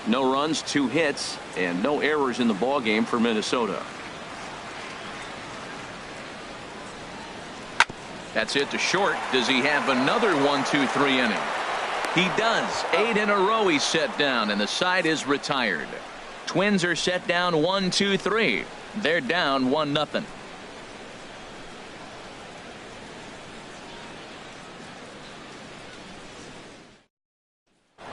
No runs, 2 hits, and no errors in the ball game for Minnesota. That's it to short. Does he have another 1-2-3 inning? He does. 8 in a row he's set down, and the side is retired. Twins are set down 1-2-3. They're down 1-0.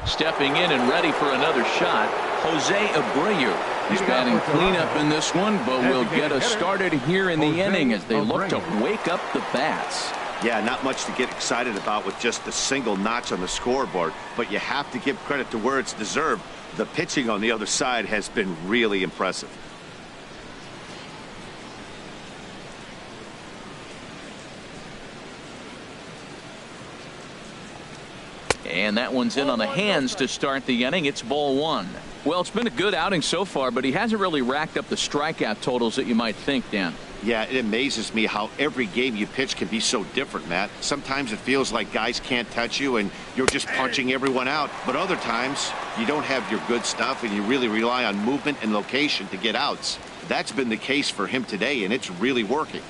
Stepping in and ready for another shot, Jose Abreu. He's batting cleanup in this one, but will get us started here in the inning as they look to wake up the bats. Yeah, not much to get excited about with just a single notch on the scoreboard, but you have to give credit to where it's deserved. The pitching on the other side has been really impressive. And that one's in on the hands to start the inning. It's ball 1. Well, it's been a good outing so far, but he hasn't really racked up the strikeout totals that you might think, Dan. Yeah, it amazes me how every game you pitch can be so different, Matt. Sometimes it feels like guys can't touch you and you're just punching everyone out. But other times you don't have your good stuff and you really rely on movement and location to get outs. That's been the case for him today, and it's really working.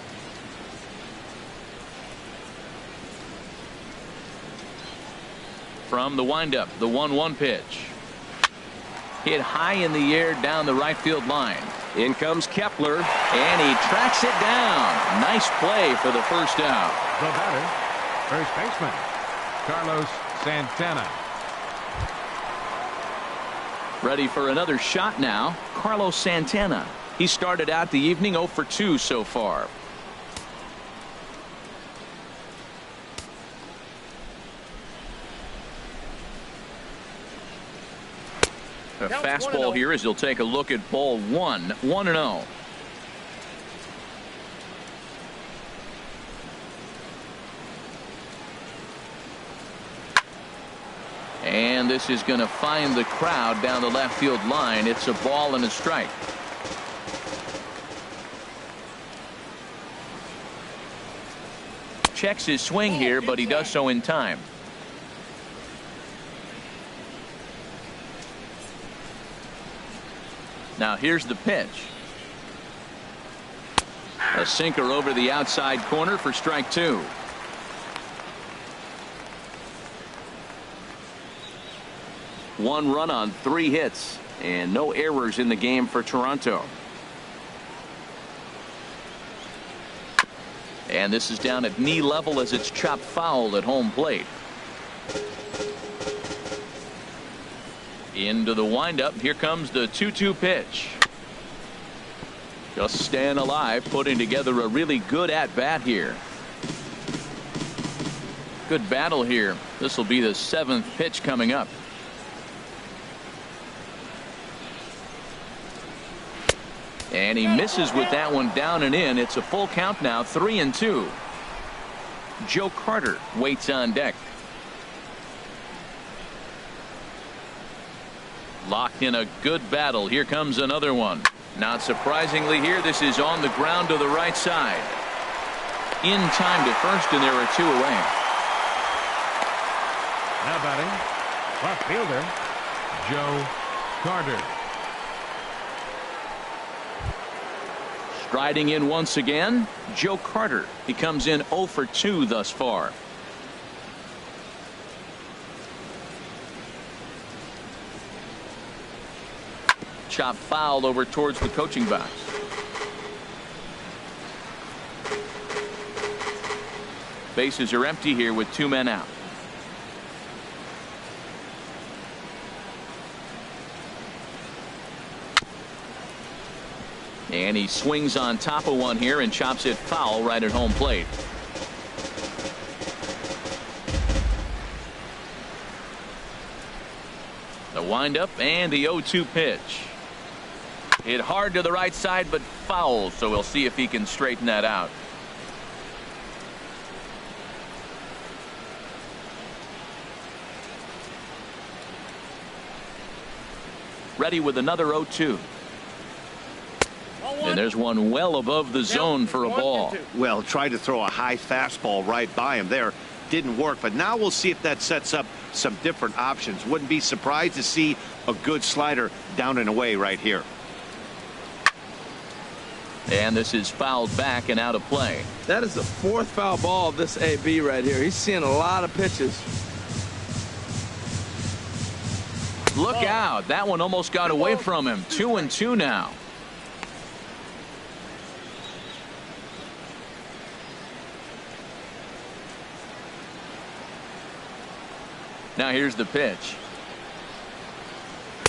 From the windup, the 1-1 pitch. Hit high in the air down the right field line. In comes Kepler, and he tracks it down. Nice play for the first out. The batter, first baseman, Carlos Santana. Ready for another shot now, Carlos Santana. He started out the evening 0 for 2 so far. A fastball here as he'll take a look at ball 1. 1-0. And this is going to find the crowd down the left field line. It's a ball and a strike. Checks his swing here, but he does so in time. Now here's the pitch. A sinker over the outside corner for strike 2. One run on 3 hits and no errors in the game for Toronto. And this is down at knee level as it's chopped foul at home plate. Into the windup. Here comes the 2-2 pitch. Just staying alive, putting together a really good at-bat here. Good battle here. This will be the 7th pitch coming up. And he misses with that one down and in. It's a full count now, 3-2. Joe Carter waits on deck. Locked in a good battle. Here comes another one. Not surprisingly here, this is on the ground to the right side. In time to first, and there are 2 away. Now batting, left fielder, Joe Carter. Striding in once again, Joe Carter. He comes in 0 for 2 thus far. Chop foul over towards the coaching box. Bases are empty here with 2 men out. And he swings on top of one here and chops it foul right at home plate. The windup and the 0-2 pitch. Hit hard to the right side, but foul, so we'll see if he can straighten that out. Ready with another 0-2. And there's one well above the zone for a ball. Well, tried to throw a high fastball right by him there. Didn't work, but now we'll see if that sets up some different options. Wouldn't be surprised to see a good slider down and away right here. And this is fouled back and out of play. That is the 4th foul ball of this AB right here. He's seeing a lot of pitches. Look out. That one almost got away from him. 2-2 now. Now here's the pitch.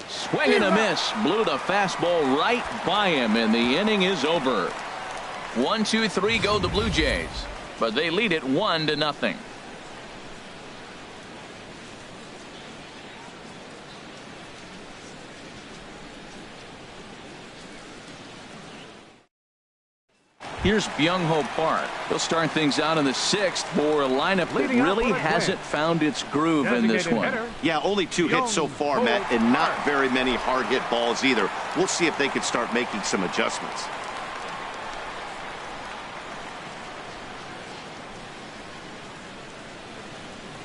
Swing and a miss. Blew the fastball right by him, and the inning is over. 1-2-3 go the Blue Jays, but they lead it 1-0. Here's Byung-Ho Park. He'll start things out in the 6th for a lineup that really hasn't found its groove in this one. Yeah, only 2 hits so far, Matt, and not very many hard hit balls either. We'll see if they can start making some adjustments.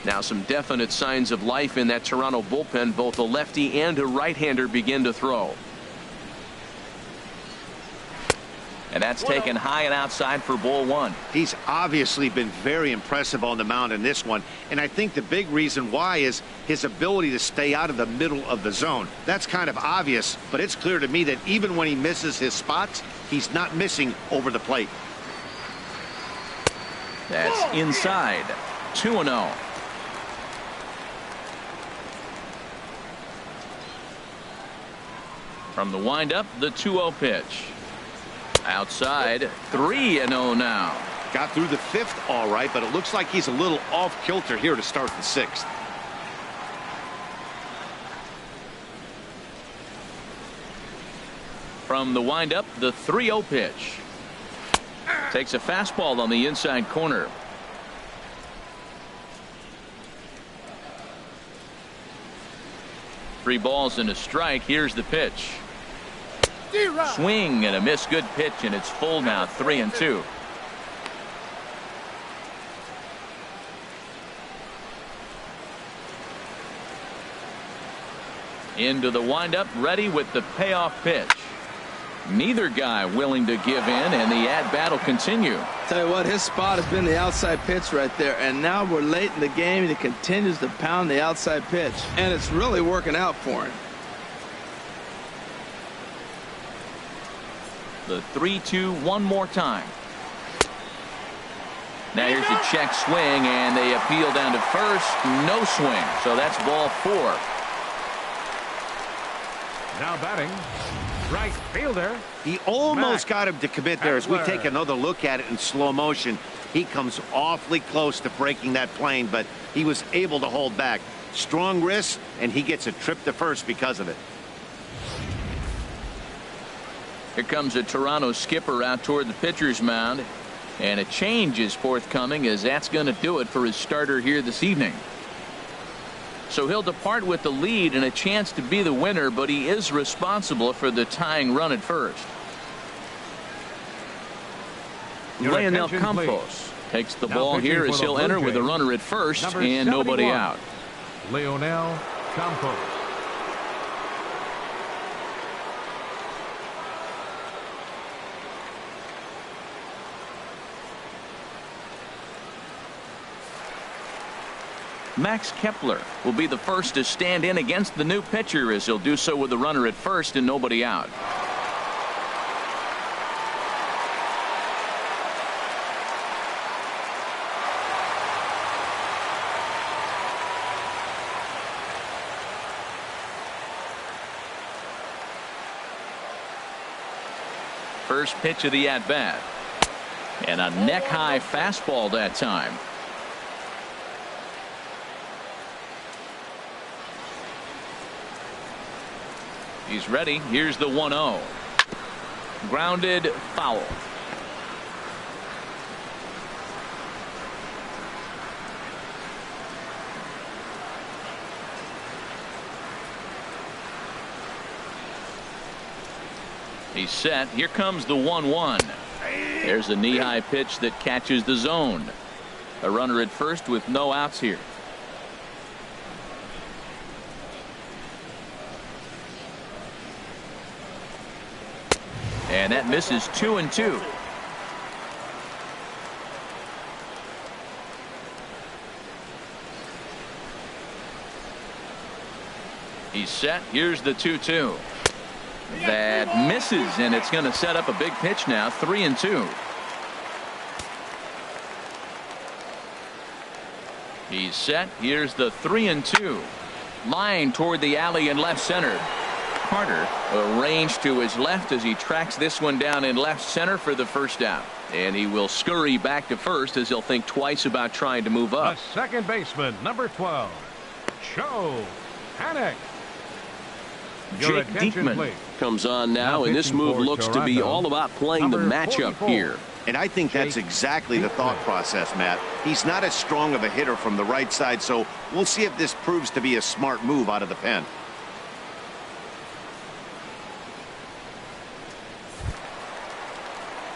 Now some definite signs of life in that Toronto bullpen. Both a lefty and a right-hander begin to throw. And that's taken high and outside for ball 1. He's obviously been very impressive on the mound in this one, and I think the big reason why is his ability to stay out of the middle of the zone. That's kind of obvious, but it's clear to me that even when he misses his spots, he's not missing over the plate. That's inside. 2-0. From the windup, the 2-0 pitch. Outside, 3-0 now. Got through the 5th all right, but it looks like he's a little off kilter here to start the 6th. From the windup, the 3-0 pitch. Takes a fastball on the inside corner. Three balls and a strike. Here's the pitch. Swing and a miss. Good pitch, and it's full now. 3-2. Into the windup, ready with the payoff pitch. Neither guy willing to give in, and the at-bat will continue. Tell you what, his spot has been the outside pitch right there, and now we're late in the game, and he continues to pound the outside pitch, and it's really working out for him. The 3-2 one more time. Now here's a check swing, and they appeal down to first. No swing, so that's ball 4. Now batting, right fielder. He almost got him to commit there. As we take another look at it in slow motion, he comes awfully close to breaking that plane, but he was able to hold back. Strong wrist, and he gets a trip to first because of it. Here comes a Toronto skipper out toward the pitcher's mound, and a change is forthcoming, as that's going to do it for his starter here this evening. So he'll depart with the lead and a chance to be the winner, but he is responsible for the tying run at first. Leonel Campos takes the ball here as he'll enter with a runner at first and nobody out. Leonel Campos. Max Kepler will be the first to stand in against the new pitcher, as he'll do so with a runner at first and nobody out. First pitch of the at-bat, and a neck-high fastball that time. He's ready. Here's the 1-0. Grounded, foul. He's set. Here comes the 1-1. There's a knee-high pitch that catches the zone. A runner at first with no outs here. And that misses 2-2. He's set. Here's the 2-2. That misses, and it's going to set up a big pitch now. 3-2. He's set. Here's the 3-2. Line toward the alley in left center. Carter arranged to his left as he tracks this one down in left center for the first out. And he will scurry back to first as he'll think twice about trying to move up. The second baseman, number 12, Joe Panic. Jake Diekman comes on now, and this move looks to be all about playing the matchup here. And I think that's exactly the thought process, Matt. He's not as strong of a hitter from the right side, so we'll see if this proves to be a smart move out of the pen.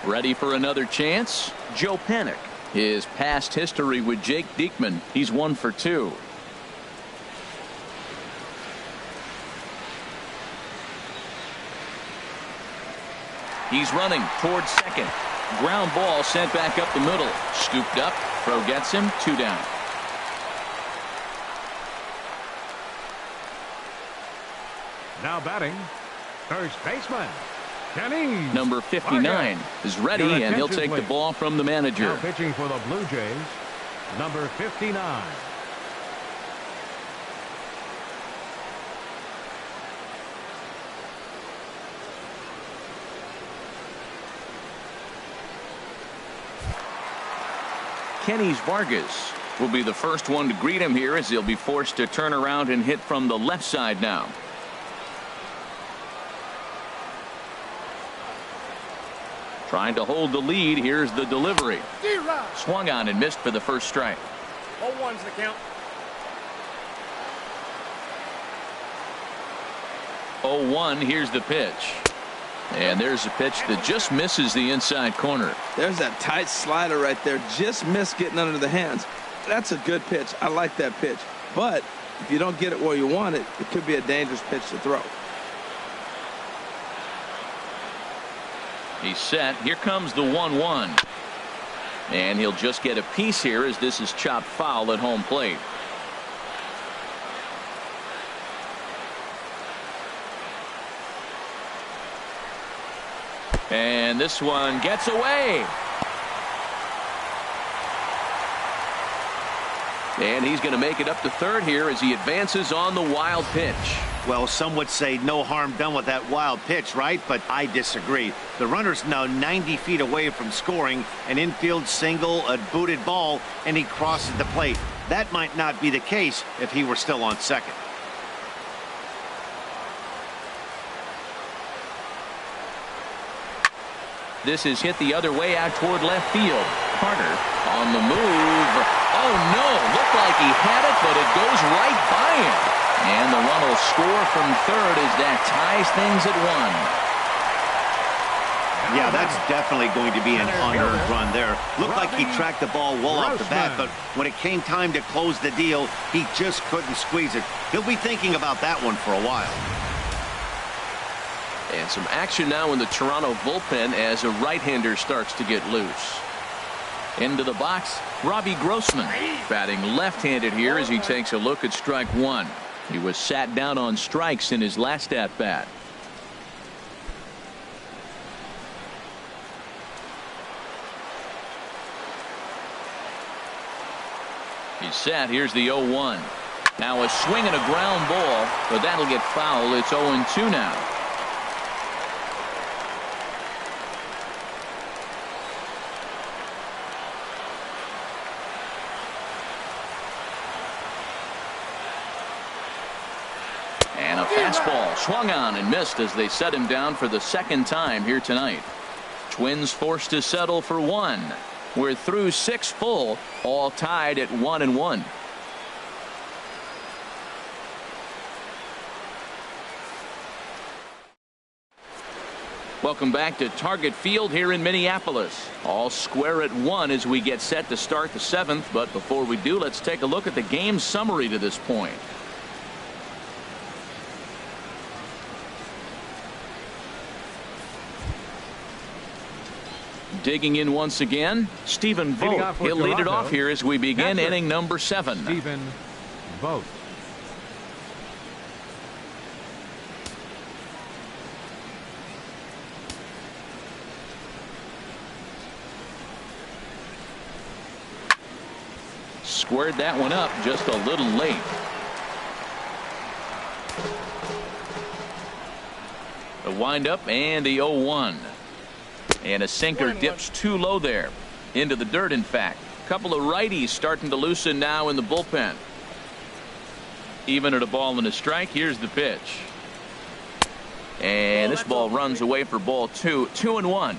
Ready for another chance? Joe Panic. His past history with Jake Diekman, he's 1 for 2. He's running towards second. Ground ball sent back up the middle. Scooped up. Throw gets him. 2 down. Now batting, first baseman, Kenny. Number 59 is ready, and he'll take the ball from the manager. Now pitching for the Blue Jays, number 59. Kenny Vargas will be the first one to greet him here as he'll be forced to turn around and hit from the left side now. Trying to hold the lead. Here's the delivery. Swung on and missed for the first strike. 0-1's the count. 0-1. Here's the pitch. And there's a pitch that just misses the inside corner. There's that tight slider right there. Just missed getting under the hands. That's a good pitch. I like that pitch. But if you don't get it where you want it, it could be a dangerous pitch to throw. He's set. Here comes the 1-1. And he'll just get a piece here as this is chopped foul at home plate. And this one gets away. And he's going to make it up to third here as he advances on the wild pitch. Well, some would say no harm done with that wild pitch, right? But I disagree. The runner's now 90 feet away from scoring an infield single, a booted ball, and he crosses the plate. That might not be the case if he were still on second. This is hit the other way out toward left field. Carter on the move. Oh, no. Looked like he had it, but it goes right by him. And the run will score from third as that ties things at 1. Yeah, that's definitely going to be an unearned run there. Looked like he tracked the ball well off the bat, but when it came time to close the deal, he just couldn't squeeze it. He'll be thinking about that one for a while. And some action now in the Toronto bullpen as a right-hander starts to get loose. Into the box, Robbie Grossman batting left-handed here as he takes a look at strike 1. He was sat down on strikes in his last at-bat. He's set. Here's the 0-1. Now a swing and a ground ball, but that'll get foul. It's 0-2 now. And a fastball swung on and missed as they set him down for the second time here tonight. Twins forced to settle for 1. We're through 6 full, all tied at 1-1. Welcome back to Target Field here in Minneapolis. All square at 1 as we get set to start the 7th. But before we do, let's take a look at the game summary to this point. Digging in once again, Stephen Vogt. He'll lead it off here as we begin inning number 7. Stephen Vogt. Squared that one up just a little late. The windup and the 0-1. And a sinker dips too low there. Into the dirt, in fact. Couple of righties starting to loosen now in the bullpen. Even at a ball and a strike, here's the pitch. And this ball runs away for ball 2. 2-1.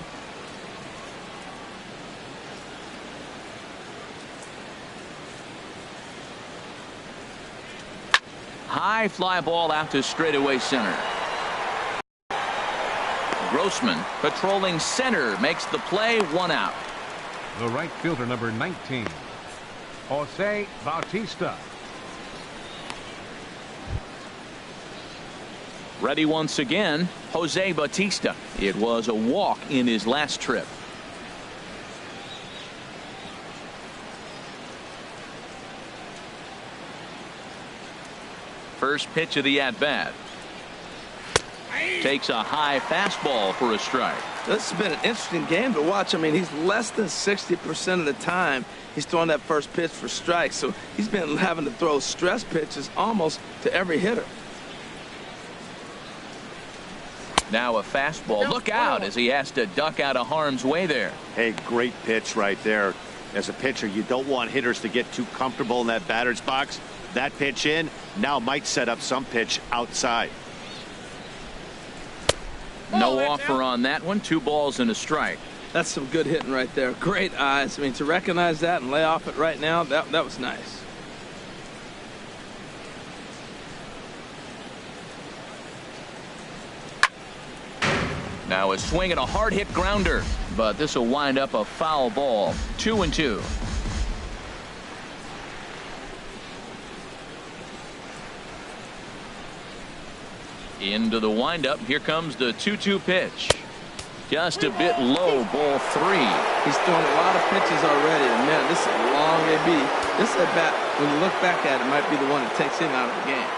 High fly ball out to straightaway center. Grossman patrolling center makes the play. 1 out. The right fielder, number 19, Jose Bautista. Ready once again, Jose Bautista. It was a walk in his last trip. First pitch of the at-bat. Takes a high fastball for a strike. This has been an interesting game to watch. I mean, he's less than 60% of the time he's throwing that first pitch for strikes. So he's been having to throw stress pitches almost to every hitter. Now a fastball. Look out as he has to duck out of harm's way there. Hey, great pitch right there. As a pitcher, you don't want hitters to get too comfortable in that batter's box. That pitch in now might set up some pitch outside. No offer on that one. 2 balls and a strike. That's some good hitting right there. Great eyes. I mean, to recognize that and lay off it right now, that was nice. Now a swing and a hard hit grounder, but this will wind up a foul ball. 2-2. Into the windup. Here comes the 2-2 pitch. Just a bit low. Ball 3. He's thrown a lot of pitches already. And man, this is a long AB. This at bat, when you look back at it, might be the one that takes him out of the game.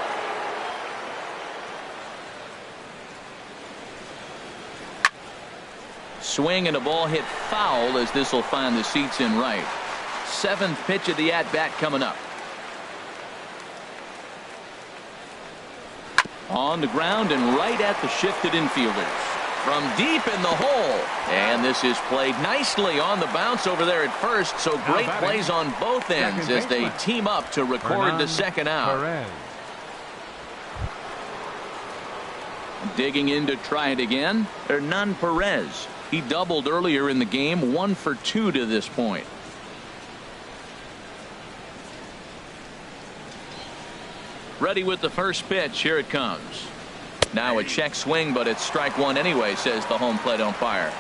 Swing and a ball hit foul as this will find the seats in right. 7th pitch of the at-bat coming up. On the ground and right at the shifted infielders. From deep in the hole. And this is played nicely on the bounce over there at first. So great plays on both ends as they team up to record the second out. Digging in to try it again, Hernan Perez. He doubled earlier in the game. 1 for 2 to this point. Ready with the first pitch. Here it comes. Now a check swing, but it's strike 1 anyway, says the home plate umpire.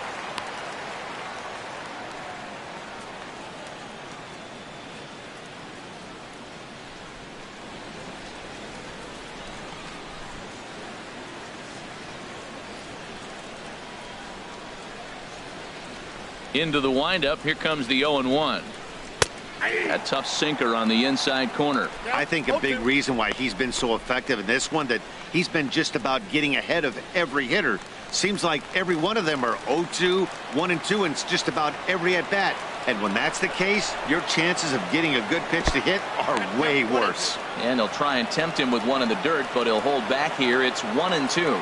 Into the windup. Here comes the 0-1. A tough sinker on the inside corner. I think a big reason why he's been so effective in this one, that he's been just about getting ahead of every hitter. Seems like every one of them are 0-2, 1-2, and it's just about every at bat. And when that's the case, your chances of getting a good pitch to hit are way worse. And they'll try and tempt him with one in the dirt, but he'll hold back here. It's 1-2.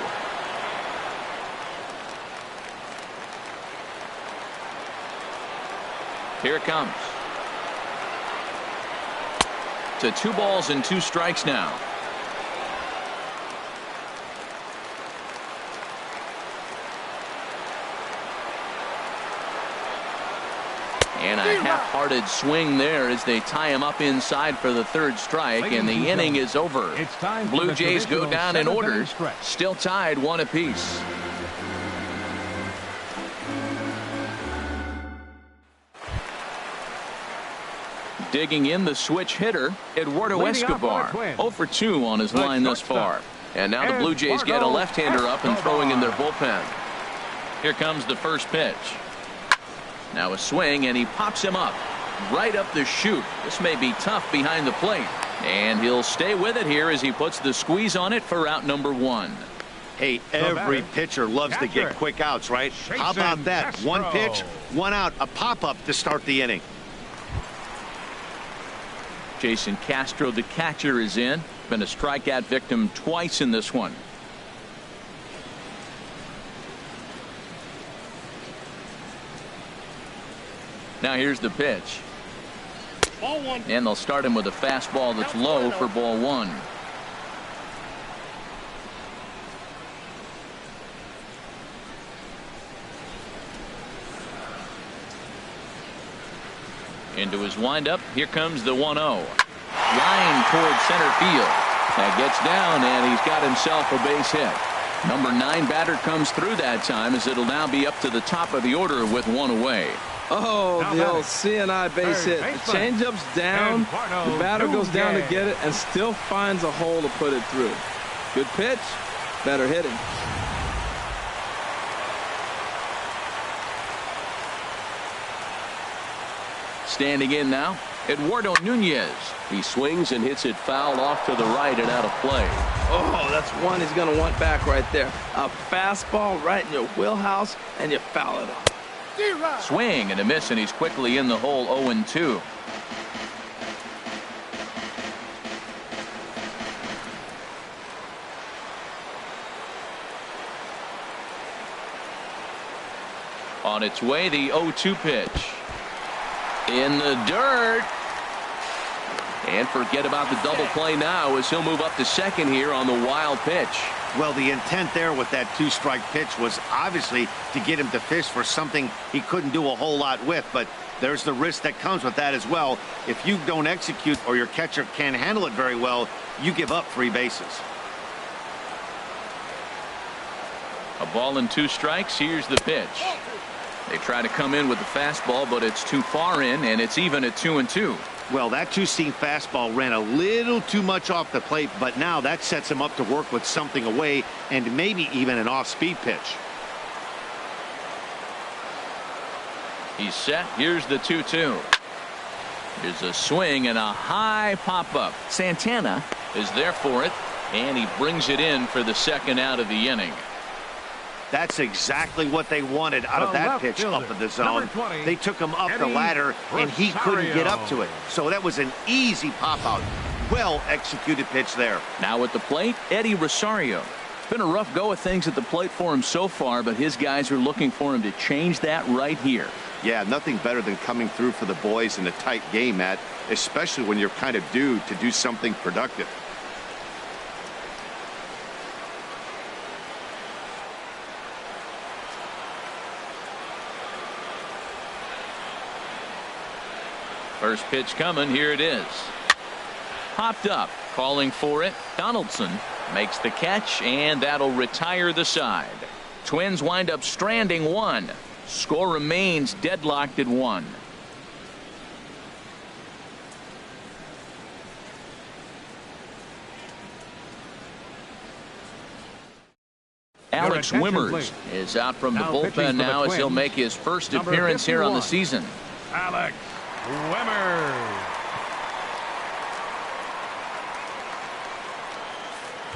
Here it comes. To 2 balls and 2 strikes now. And a half-hearted swing there as they tie him up inside for the 3rd strike, and the inning is over. Blue Jays go down in order, still tied 1 apiece. Digging in, the switch hitter, Eduardo Escobar. 0 for 2 on his line thus far. And now the Blue Jays get a left-hander up and throwing in their bullpen. Here comes the first pitch. Now a swing, and he pops him up right up the chute. This may be tough behind the plate, and he'll stay with it here as he puts the squeeze on it for out number 1. Hey, every pitcher loves to get quick outs, right? How about that? One pitch, one out, a pop-up to start the inning. Jason Castro, the catcher, is in. Been a strikeout victim twice in this one. Now here's the pitch. Ball 1. And they'll start him with a fastball that's low for ball 1. Into his windup. Here comes the 1-0. Line towards center field. That gets down, and he's got himself a base hit. Number 9 batter comes through that time, as it'll now be up to the top of the order with 1 away. Oh, the old CNI base hit. The changeup's down. The batter goes down to get it and still finds a hole to put it through. Good pitch. Better hitting. Standing in now, Eduardo Nunez. He swings and hits it foul off to the right and out of play. Oh, that's one he's going to want back right there. A fastball right in your wheelhouse, and you foul it off. Swing and a miss, and he's quickly in the hole. 0-2. On its way, the 0-2 pitch. In the dirt. And forget about the double play now, as he'll move up to second here on the wild pitch. Well, the intent there with that 2-strike pitch was obviously to get him to fish for something he couldn't do a whole lot with, but there's the risk that comes with that as well. If you don't execute or your catcher can't handle it very well, you give up 3 bases. A ball and 2 strikes. Here's the pitch. They try to come in with the fastball, but it's too far in, and it's even at 2-2. Well, that 2-seam fastball ran a little too much off the plate, but now that sets him up to work with something away and maybe even an off-speed pitch. He's set. Here's the 2-2. Here's a swing and a high pop-up. Santana is there for it, and he brings it in for the second out of the inning. That's exactly what they wanted out of that pitch up in the zone. They took him up the ladder, and he couldn't get up to it. So that was an easy pop-out. Well executed pitch there. Now at the plate, Eddie Rosario. It's been a rough go of things at the plate for him so far, but his guys are looking for him to change that right here. Yeah, nothing better than coming through for the boys in a tight game, Matt, especially when you're kind of due to do something productive. First pitch coming. Here it is. Popped up. Calling for it. Donaldson makes the catch, and that'll retire the side. Twins wind up stranding 1. Score remains deadlocked at 1. Alex Wimmers is out from the bullpen now as he'll make his first appearance here on the season. Alex Wimmers.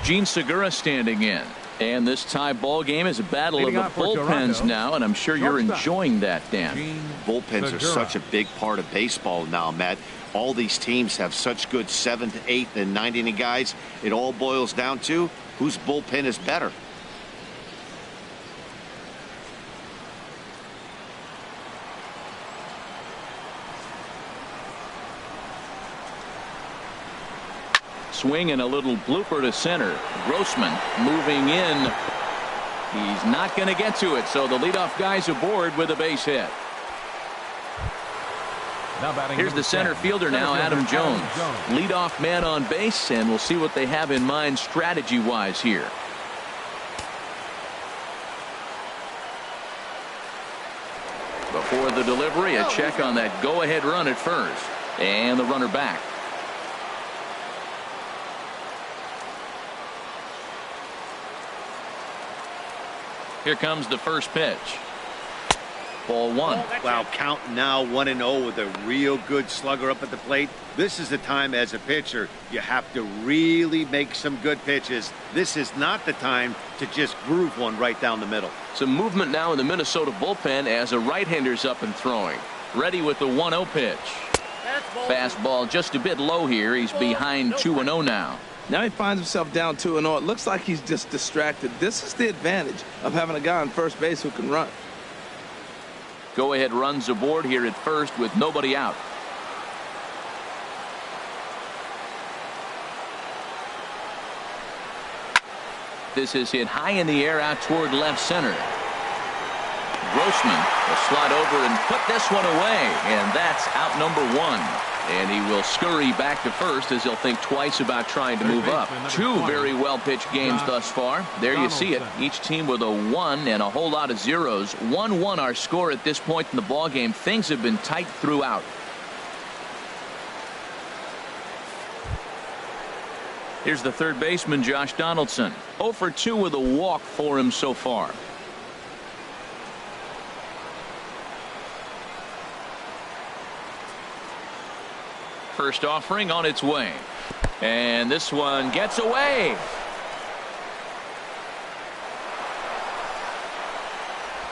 Gene Segura standing in. And this tie ball game is a battle of the bullpens now, and I'm sure you're enjoying that, Dan. Bullpens are such a big part of baseball now, Matt. All these teams have such good 7th, 8th, and 9th inning guys. It all boils down to whose bullpen is better. Swing and a little blooper to center. Grossman moving in. He's not going to get to it, so the leadoff guy's aboard with a base hit. Here's the center fielder now, Adam Jones. Leadoff man on base, and we'll see what they have in mind strategy-wise here. Before the delivery, a check on that go-ahead run at first. And the runner back. Here comes the first pitch. Ball one. Wow, count now 1-0 with a real good slugger up at the plate. This is the time as a pitcher you have to really make some good pitches. This is not the time to just groove one right down the middle. Some movement now in the Minnesota bullpen as a right-hander's up and throwing. Ready with the 1-0 pitch. Fastball just a bit low here. He's behind 2-0 now. Now he finds himself down 2-0. It looks like he's just distracted. This is the advantage of having a guy on first base who can run. Go-ahead runs aboard here at first with nobody out. This is hit high in the air out toward left center. Grossman will slide over and put this one away, and that's out number one. And he will scurry back to first as he'll think twice about trying to move up. Two very well pitched games thus far. There you see it. Each team with a 1 and a whole lot of zeros. 1-1 our score at this point in the ball game. Things have been tight throughout. Here's the third baseman, Josh Donaldson. 0 for 2 with a walk for him so far. First offering on its way. And this one gets away.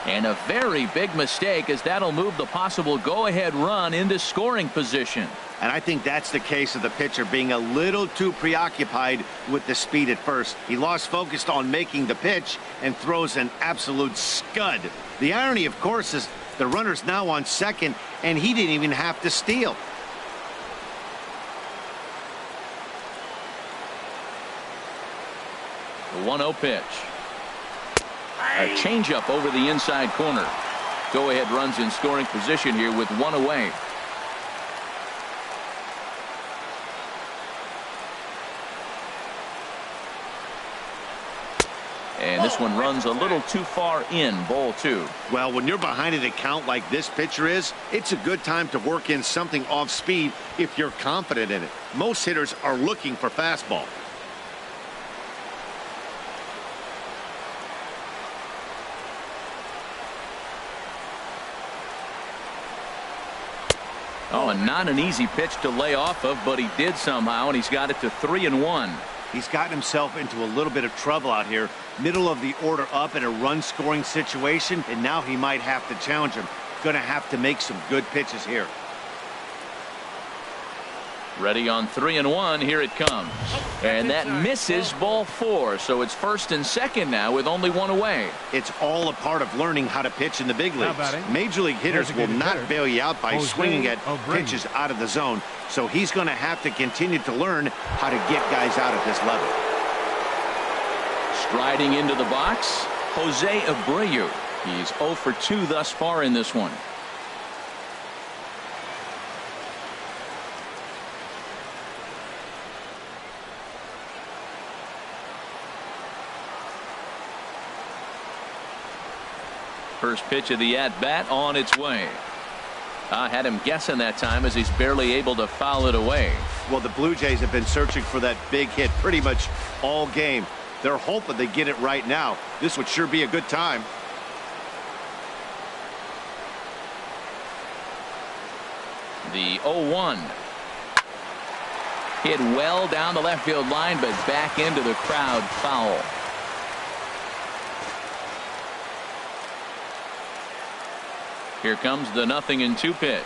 And a very big mistake, as that'll move the possible go-ahead run into scoring position. And I think that's the case of the pitcher being a little too preoccupied with the speed at first. He lost focus on making the pitch and throws an absolute scud. The irony, of course, is the runner's now on second, and he didn't even have to steal. The 1-0 pitch. A changeup over the inside corner. Go-ahead runs in scoring position here with 1 away. And this one runs a little too far in. Ball 2. Well, when you're behind an account like this pitcher is, it's a good time to work in something off speed if you're confident in it. Most hitters are looking for fastball. Oh, and not an easy pitch to lay off of, but he did somehow, and he's got it to 3-1. He's gotten himself into a little bit of trouble out here. Middle of the order up in a run-scoring situation, and now he might have to challenge him. Going to have to make some good pitches here. Ready on 3-1. Here it comes. And that misses. Ball 4. So it's first and second now with only 1 away. It's all a part of learning how to pitch in the big leagues. Major league hitters will not bail you out by swinging at pitches out of the zone. So he's going to have to continue to learn how to get guys out at this level. Striding into the box, Jose Abreu. He's 0 for 2 thus far in this one. First pitch of the at-bat on its way. I had him guessing that time as he's barely able to foul it away. Well, the Blue Jays have been searching for that big hit pretty much all game. They're hoping they get it right now. This would sure be a good time. The 0-1. Hit well down the left field line, but back into the crowd, foul. Here comes the 0-2 pitch.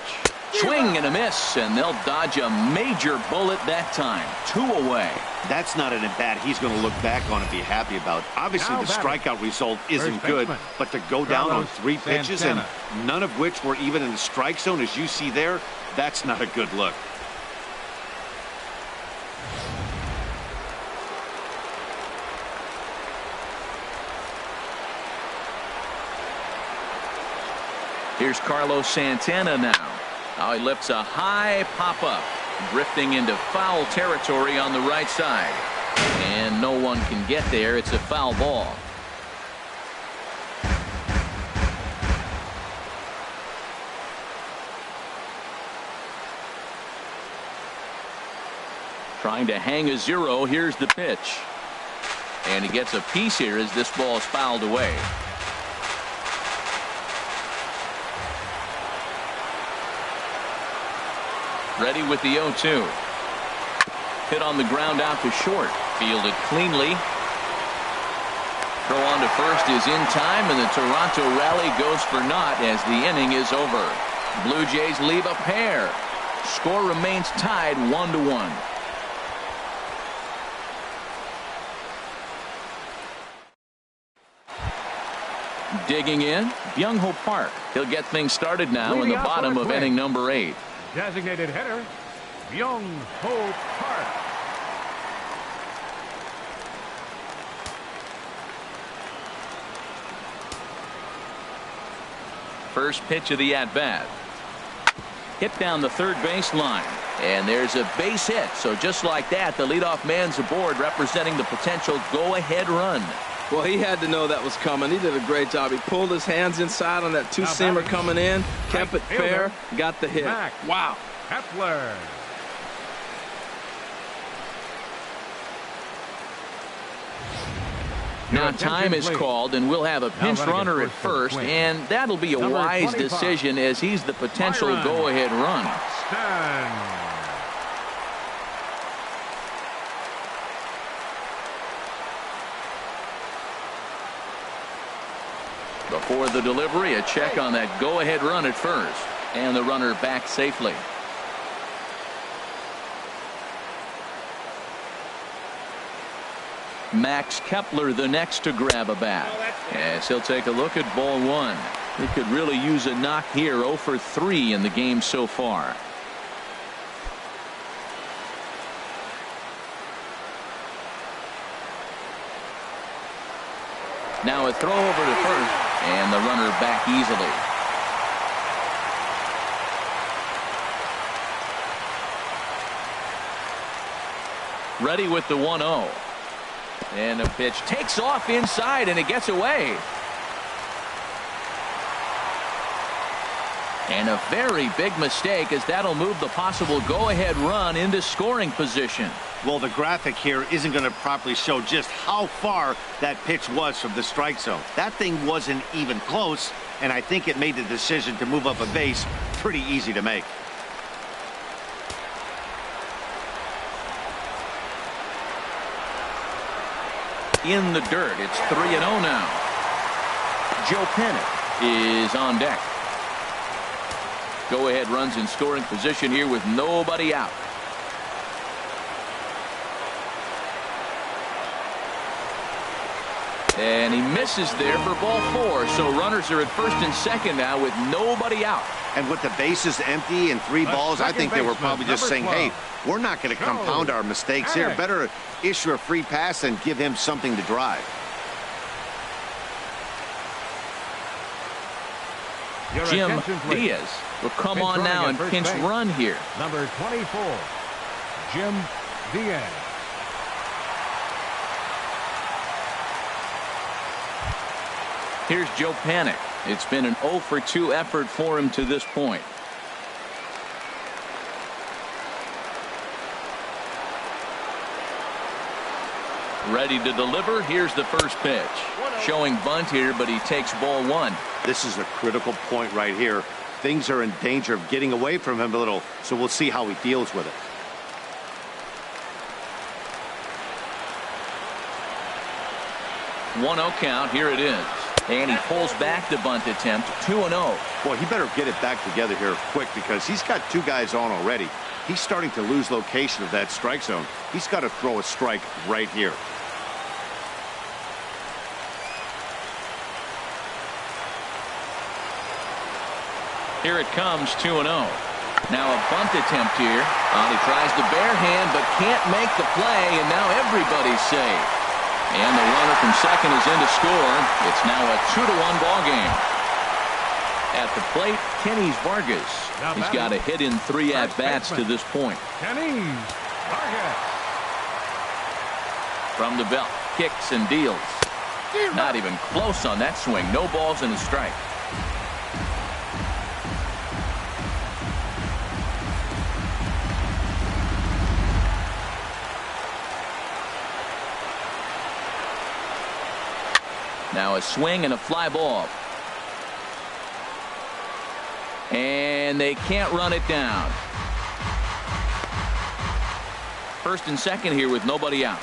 Swing and a miss, and they'll dodge a major bullet that time. 2 away. That's not an at-bat he's going to look back on and be happy about. Obviously, the strikeout result isn't good, but to go down on 3 pitches and none of which were even in the strike zone, as you see there, that's not a good look. Here's Carlos Santana now. Now he lifts a high pop-up, drifting into foul territory on the right side. And no one can get there. It's a foul ball. Trying to hang a 0. Here's the pitch. And he gets a piece here as this ball is fouled away. Ready with the 0-2. Hit on the ground out to short. Fielded cleanly. Throw on to first is in time, and the Toronto rally goes for naught as the inning is over. Blue Jays leave a pair. Score remains tied 1-1. Digging in, Byung-Ho Park. He'll get things started now in the bottom of inning number 8. Designated hitter, Byung-Ho Park. First pitch of the at-bat. Hit down the third base line. And there's a base hit. So just like that, the leadoff man's aboard, representing the potential go-ahead run. Well, he had to know that was coming. He did a great job. He pulled his hands inside on that two-seamer coming in, kept it fair, got the hit. Wow. Kepler. Now time is called, and we'll have a pinch runner at first, and that'll be a wise decision as he's the potential go-ahead run. Before the delivery, a check on that go-ahead run at first, and the runner back safely. Max Kepler the next to grab a bat. Yes, he'll take a look at ball 1. He could really use a knock here. 0 for 3 in the game so far. Now a throw over to first, and the runner back easily. Ready with the 1-0. And a pitch takes off inside, and it gets away. And a very big mistake, as that'll move the possible go-ahead run into scoring position. Well, the graphic here isn't going to properly show just how far that pitch was from the strike zone. That thing wasn't even close, and I think it made the decision to move up a base pretty easy to make. In the dirt, it's 3-0 now. Joe Panic is on deck. Go-ahead runs in scoring position here with nobody out. And he misses there for ball 4. So runners are at first and second now with nobody out. And with the bases empty and 3 balls, I think they were probably just saying, hey, we're not going to compound our mistakes here. Better issue a free pass and give him something to drive. Jim Diaz will come on now and pinch run here. Number 24, Jim Diaz. Here's Joe Panic. It's been an 0 for 2 effort for him to this point. Ready to deliver. Here's the first pitch. Showing bunt here, but he takes ball 1. This is a critical point right here. Things are in danger of getting away from him a little, so we'll see how he deals with it. One 0 count. Here it is. And he pulls back the bunt attempt. 2-0. Boy, he better get it back together here quick, because he's got 2 guys on already. He's starting to lose location of that strike zone. He's got to throw a strike right here. Here it comes, 2-0. Now a bunt attempt here. He tries the bare hand, but can't make the play, and now everybody's safe. And the runner from second is in to score. It's now a 2-1 ball game. At the plate, Kenny's Vargas. He's got a hit in 3 at-bats to this point. Kenny's Vargas. From the belt, kicks and deals. Not even close on that swing. No balls and a strike. Now a swing and a fly ball. And they can't run it down. First and second here with nobody out.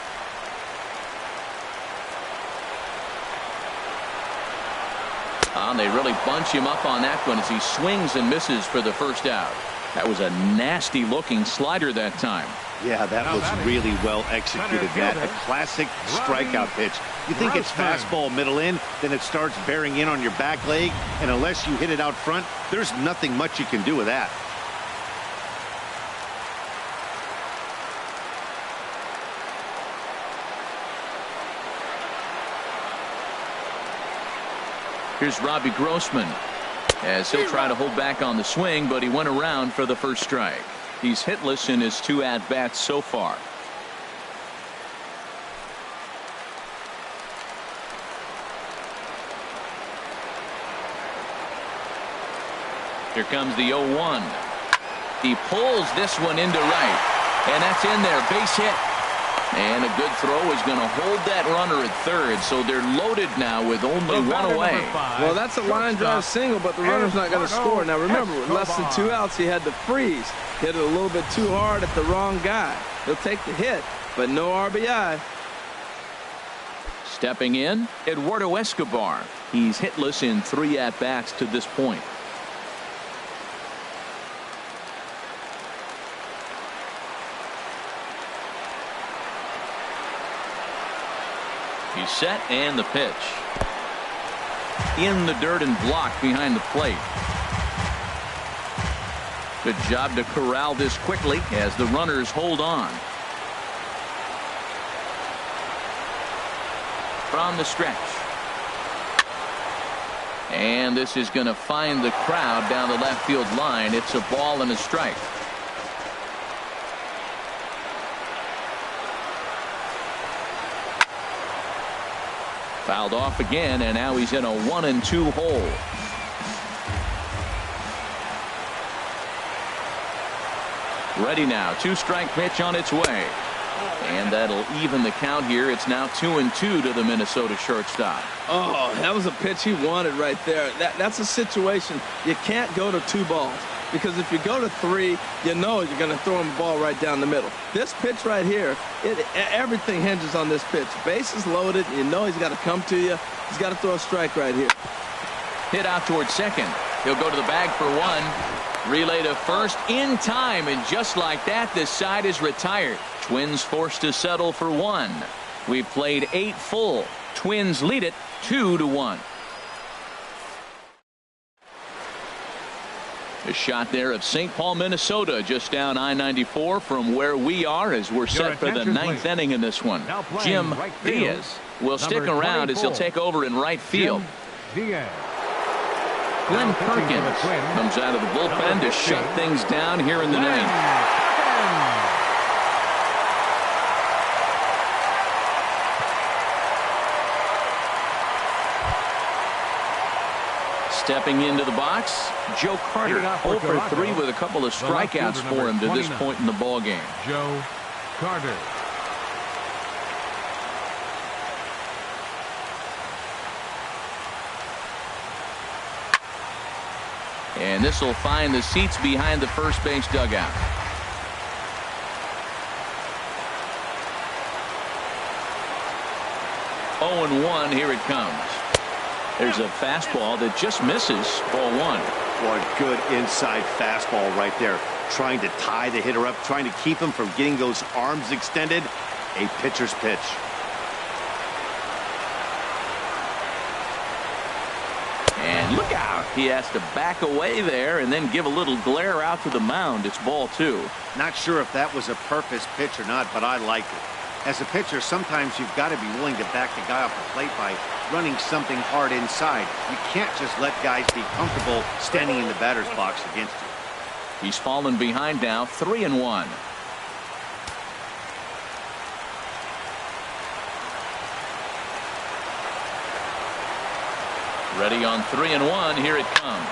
And they really bunch him up on that one as he swings and misses for the first out. That was a nasty looking slider that time. Yeah, that was really well executed, Matt. A classic strikeout pitch. You think it's fastball middle in, then it starts bearing in on your back leg, and unless you hit it out front, there's nothing much you can do with that. Here's Robbie Grossman as he'll try to hold back on the swing, but he went around for the first strike. He's hitless in his 2 at-bats so far. Here comes the 0-1. He pulls this one into right, and that's in there. Base hit. And a good throw is going to hold that runner at third, so they're loaded now with only one away. Well, that's a line drive single, but the runner's not going to score. Now remember, with less than 2 outs, he had to freeze. Hit it a little bit too hard at the wrong guy. He'll take the hit, but no RBI. Stepping in, Eduardo Escobar. He's hitless in 3 at-bats to this point. He's set, and the pitch. In the dirt and blocked behind the plate. Good job to corral this quickly as the runners hold on. From the stretch. And this is going to find the crowd down the left field line. It's a ball and a strike. Fouled off again, and now he's in a 1-2 hole. Ready now. 2-strike pitch on its way. And that'll even the count here. It's now 2-2 to the Minnesota shortstop. Oh, that was a pitch he wanted right there. That's a situation you can't go to 2 balls. Because if you go to 3, you know you're going to throw him a ball right down the middle. This pitch right here, everything hinges on this pitch. Bases loaded. You know he's got to come to you. He's got to throw a strike right here. Hit out towards second. He'll go to the bag for 1. Relay to first in time. And just like that, this side is retired. Twins forced to settle for 1. We've played 8 full. Twins lead it 2-1. A shot there of St. Paul, Minnesota, just down I-94 from where we are as we're set for the 9th inning in this one. Jim Diaz will stick around as he'll take over in right field. Glenn Perkins comes out of the bullpen to shut things down here in the 9th. Stepping into the box, Joe Carter, 0 for 3 with a couple of strikeouts for him to this point in the ball game. Joe Carter. And this will find the seats behind the first base dugout. Oh, and 1, here it comes. There's a fastball that just misses, ball 1. Boy, good inside fastball right there. Trying to tie the hitter up, trying to keep him from getting those arms extended. A pitcher's pitch. And look out. He has to back away there and then give a little glare out to the mound. It's ball 2. Not sure if that was a purpose pitch or not, but I liked it. As a pitcher, sometimes you've got to be willing to back the guy off the plate by running something hard inside. You can't just let guys be comfortable standing in the batter's box against you. He's fallen behind now, 3-1. Ready on 3-1. Here it comes.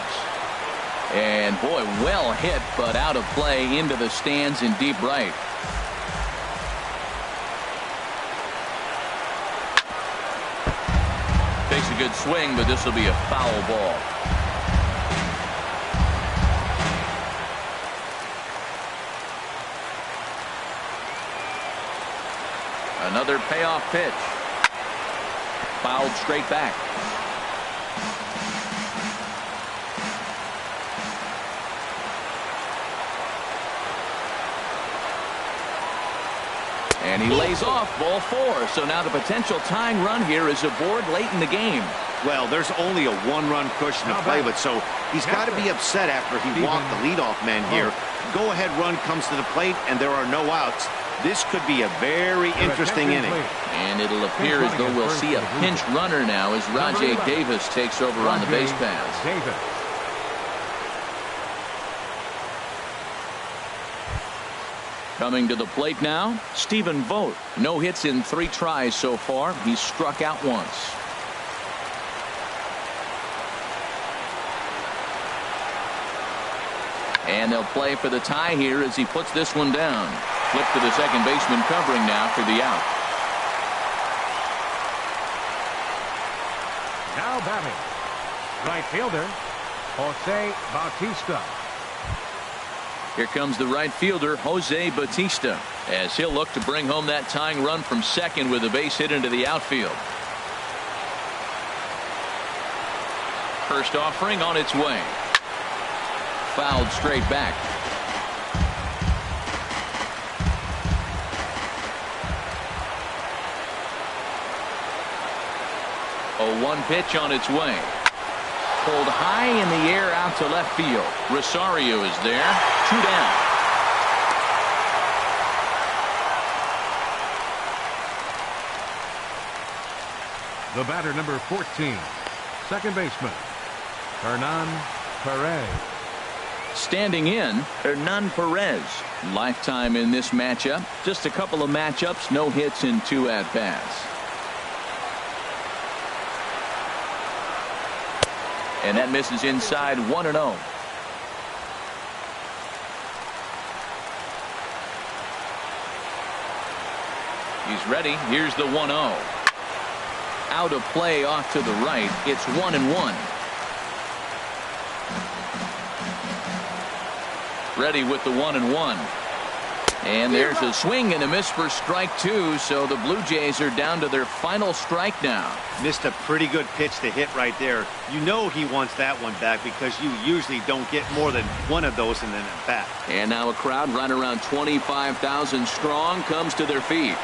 And boy, well hit, but out of play into the stands in deep right. Takes a good swing, but this will be a foul ball. Payoff pitch. Fouled straight back. And he lays off ball 4. So now the potential tying run here is aboard late in the game. Well, there's only a one-run cushion to play with, so he's got to be upset after he walked the leadoff man here. Go-ahead run comes to the plate, and there are no outs. This could be a very interesting inning. And it'll appear as though we'll see a pinch runner now as Rajay Davis takes over on the base pass. Coming to the plate now, Stephen Vogt. No hits in 3 tries so far. He's struck out once. And they'll play for the tie here as he puts this one down. Flip to the second baseman covering now for the out. Now batting, right fielder, Jose Bautista. Here comes the right fielder, Jose Bautista, as he'll look to bring home that tying run from second with a base hit into the outfield. First offering on its way. Fouled straight back. A 1 pitch on its way. Pulled high in the air out to left field. Rosario is there. 2 down. The batter, number 14, second baseman, Hernan Perez. Standing in, Hernan Perez. Lifetime in this matchup. Just a couple of matchups, no hits in 2 at-bats. And that misses inside 1-0. He's ready. Here's the 1-0. Out of play off to the right. It's 1-1. Ready with the 1-1. And there's a swing and a miss for strike 2. So the Blue Jays are down to their final strike now. Missed a pretty good pitch to hit right there. You know he wants that one back because you usually don't get more than one of those in an at-bat. And now a crowd right around 25,000 strong comes to their feet.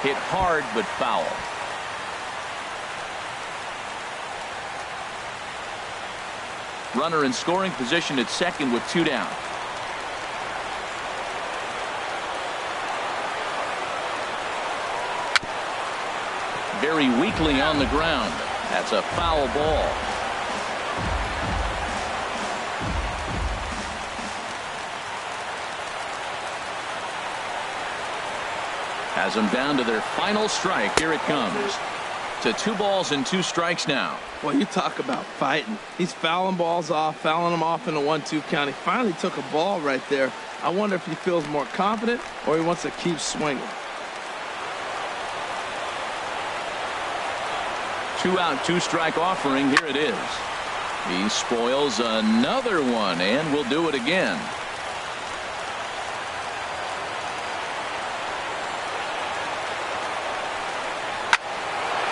Hit hard but foul. Runner in scoring position at second with 2 down. Very weakly on the ground. That's a foul ball. Has them down to their final strike. Here it comes. To 2 balls and 2 strikes now. Well, you talk about fighting. He's fouling balls off, fouling them off in a 1-2 count. He finally took a ball right there. I wonder if he feels more confident or he wants to keep swinging. 2 out, 2 strike offering. Here it is. He spoils another one and will do it again.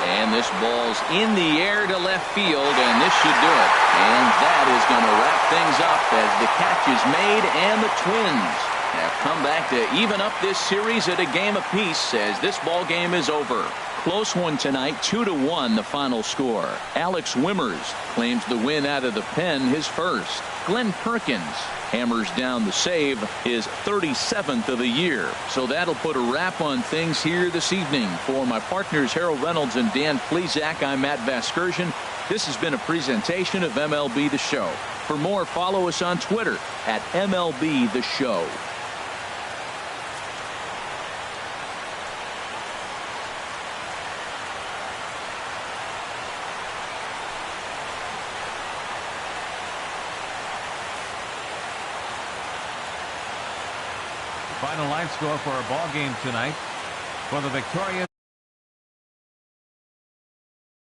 And this ball's in the air to left field, and this should do it. And that is going to wrap things up as the catch is made, and the Twins have come back to even up this series at a game apiece as this ball game is over. Close one tonight, 2-1 the final score. Alex Wimmers claims the win out of the pen, his first. Glenn Perkins hammers down the save, his 37th of the year. So that'll put a wrap on things here this evening. For my partners Harold Reynolds and Dan Plesac, I'm Matt Vasgersian. This has been a presentation of MLB The Show. For more, follow us on Twitter at MLB The Show. Final line score for our ball game tonight. For the Victoria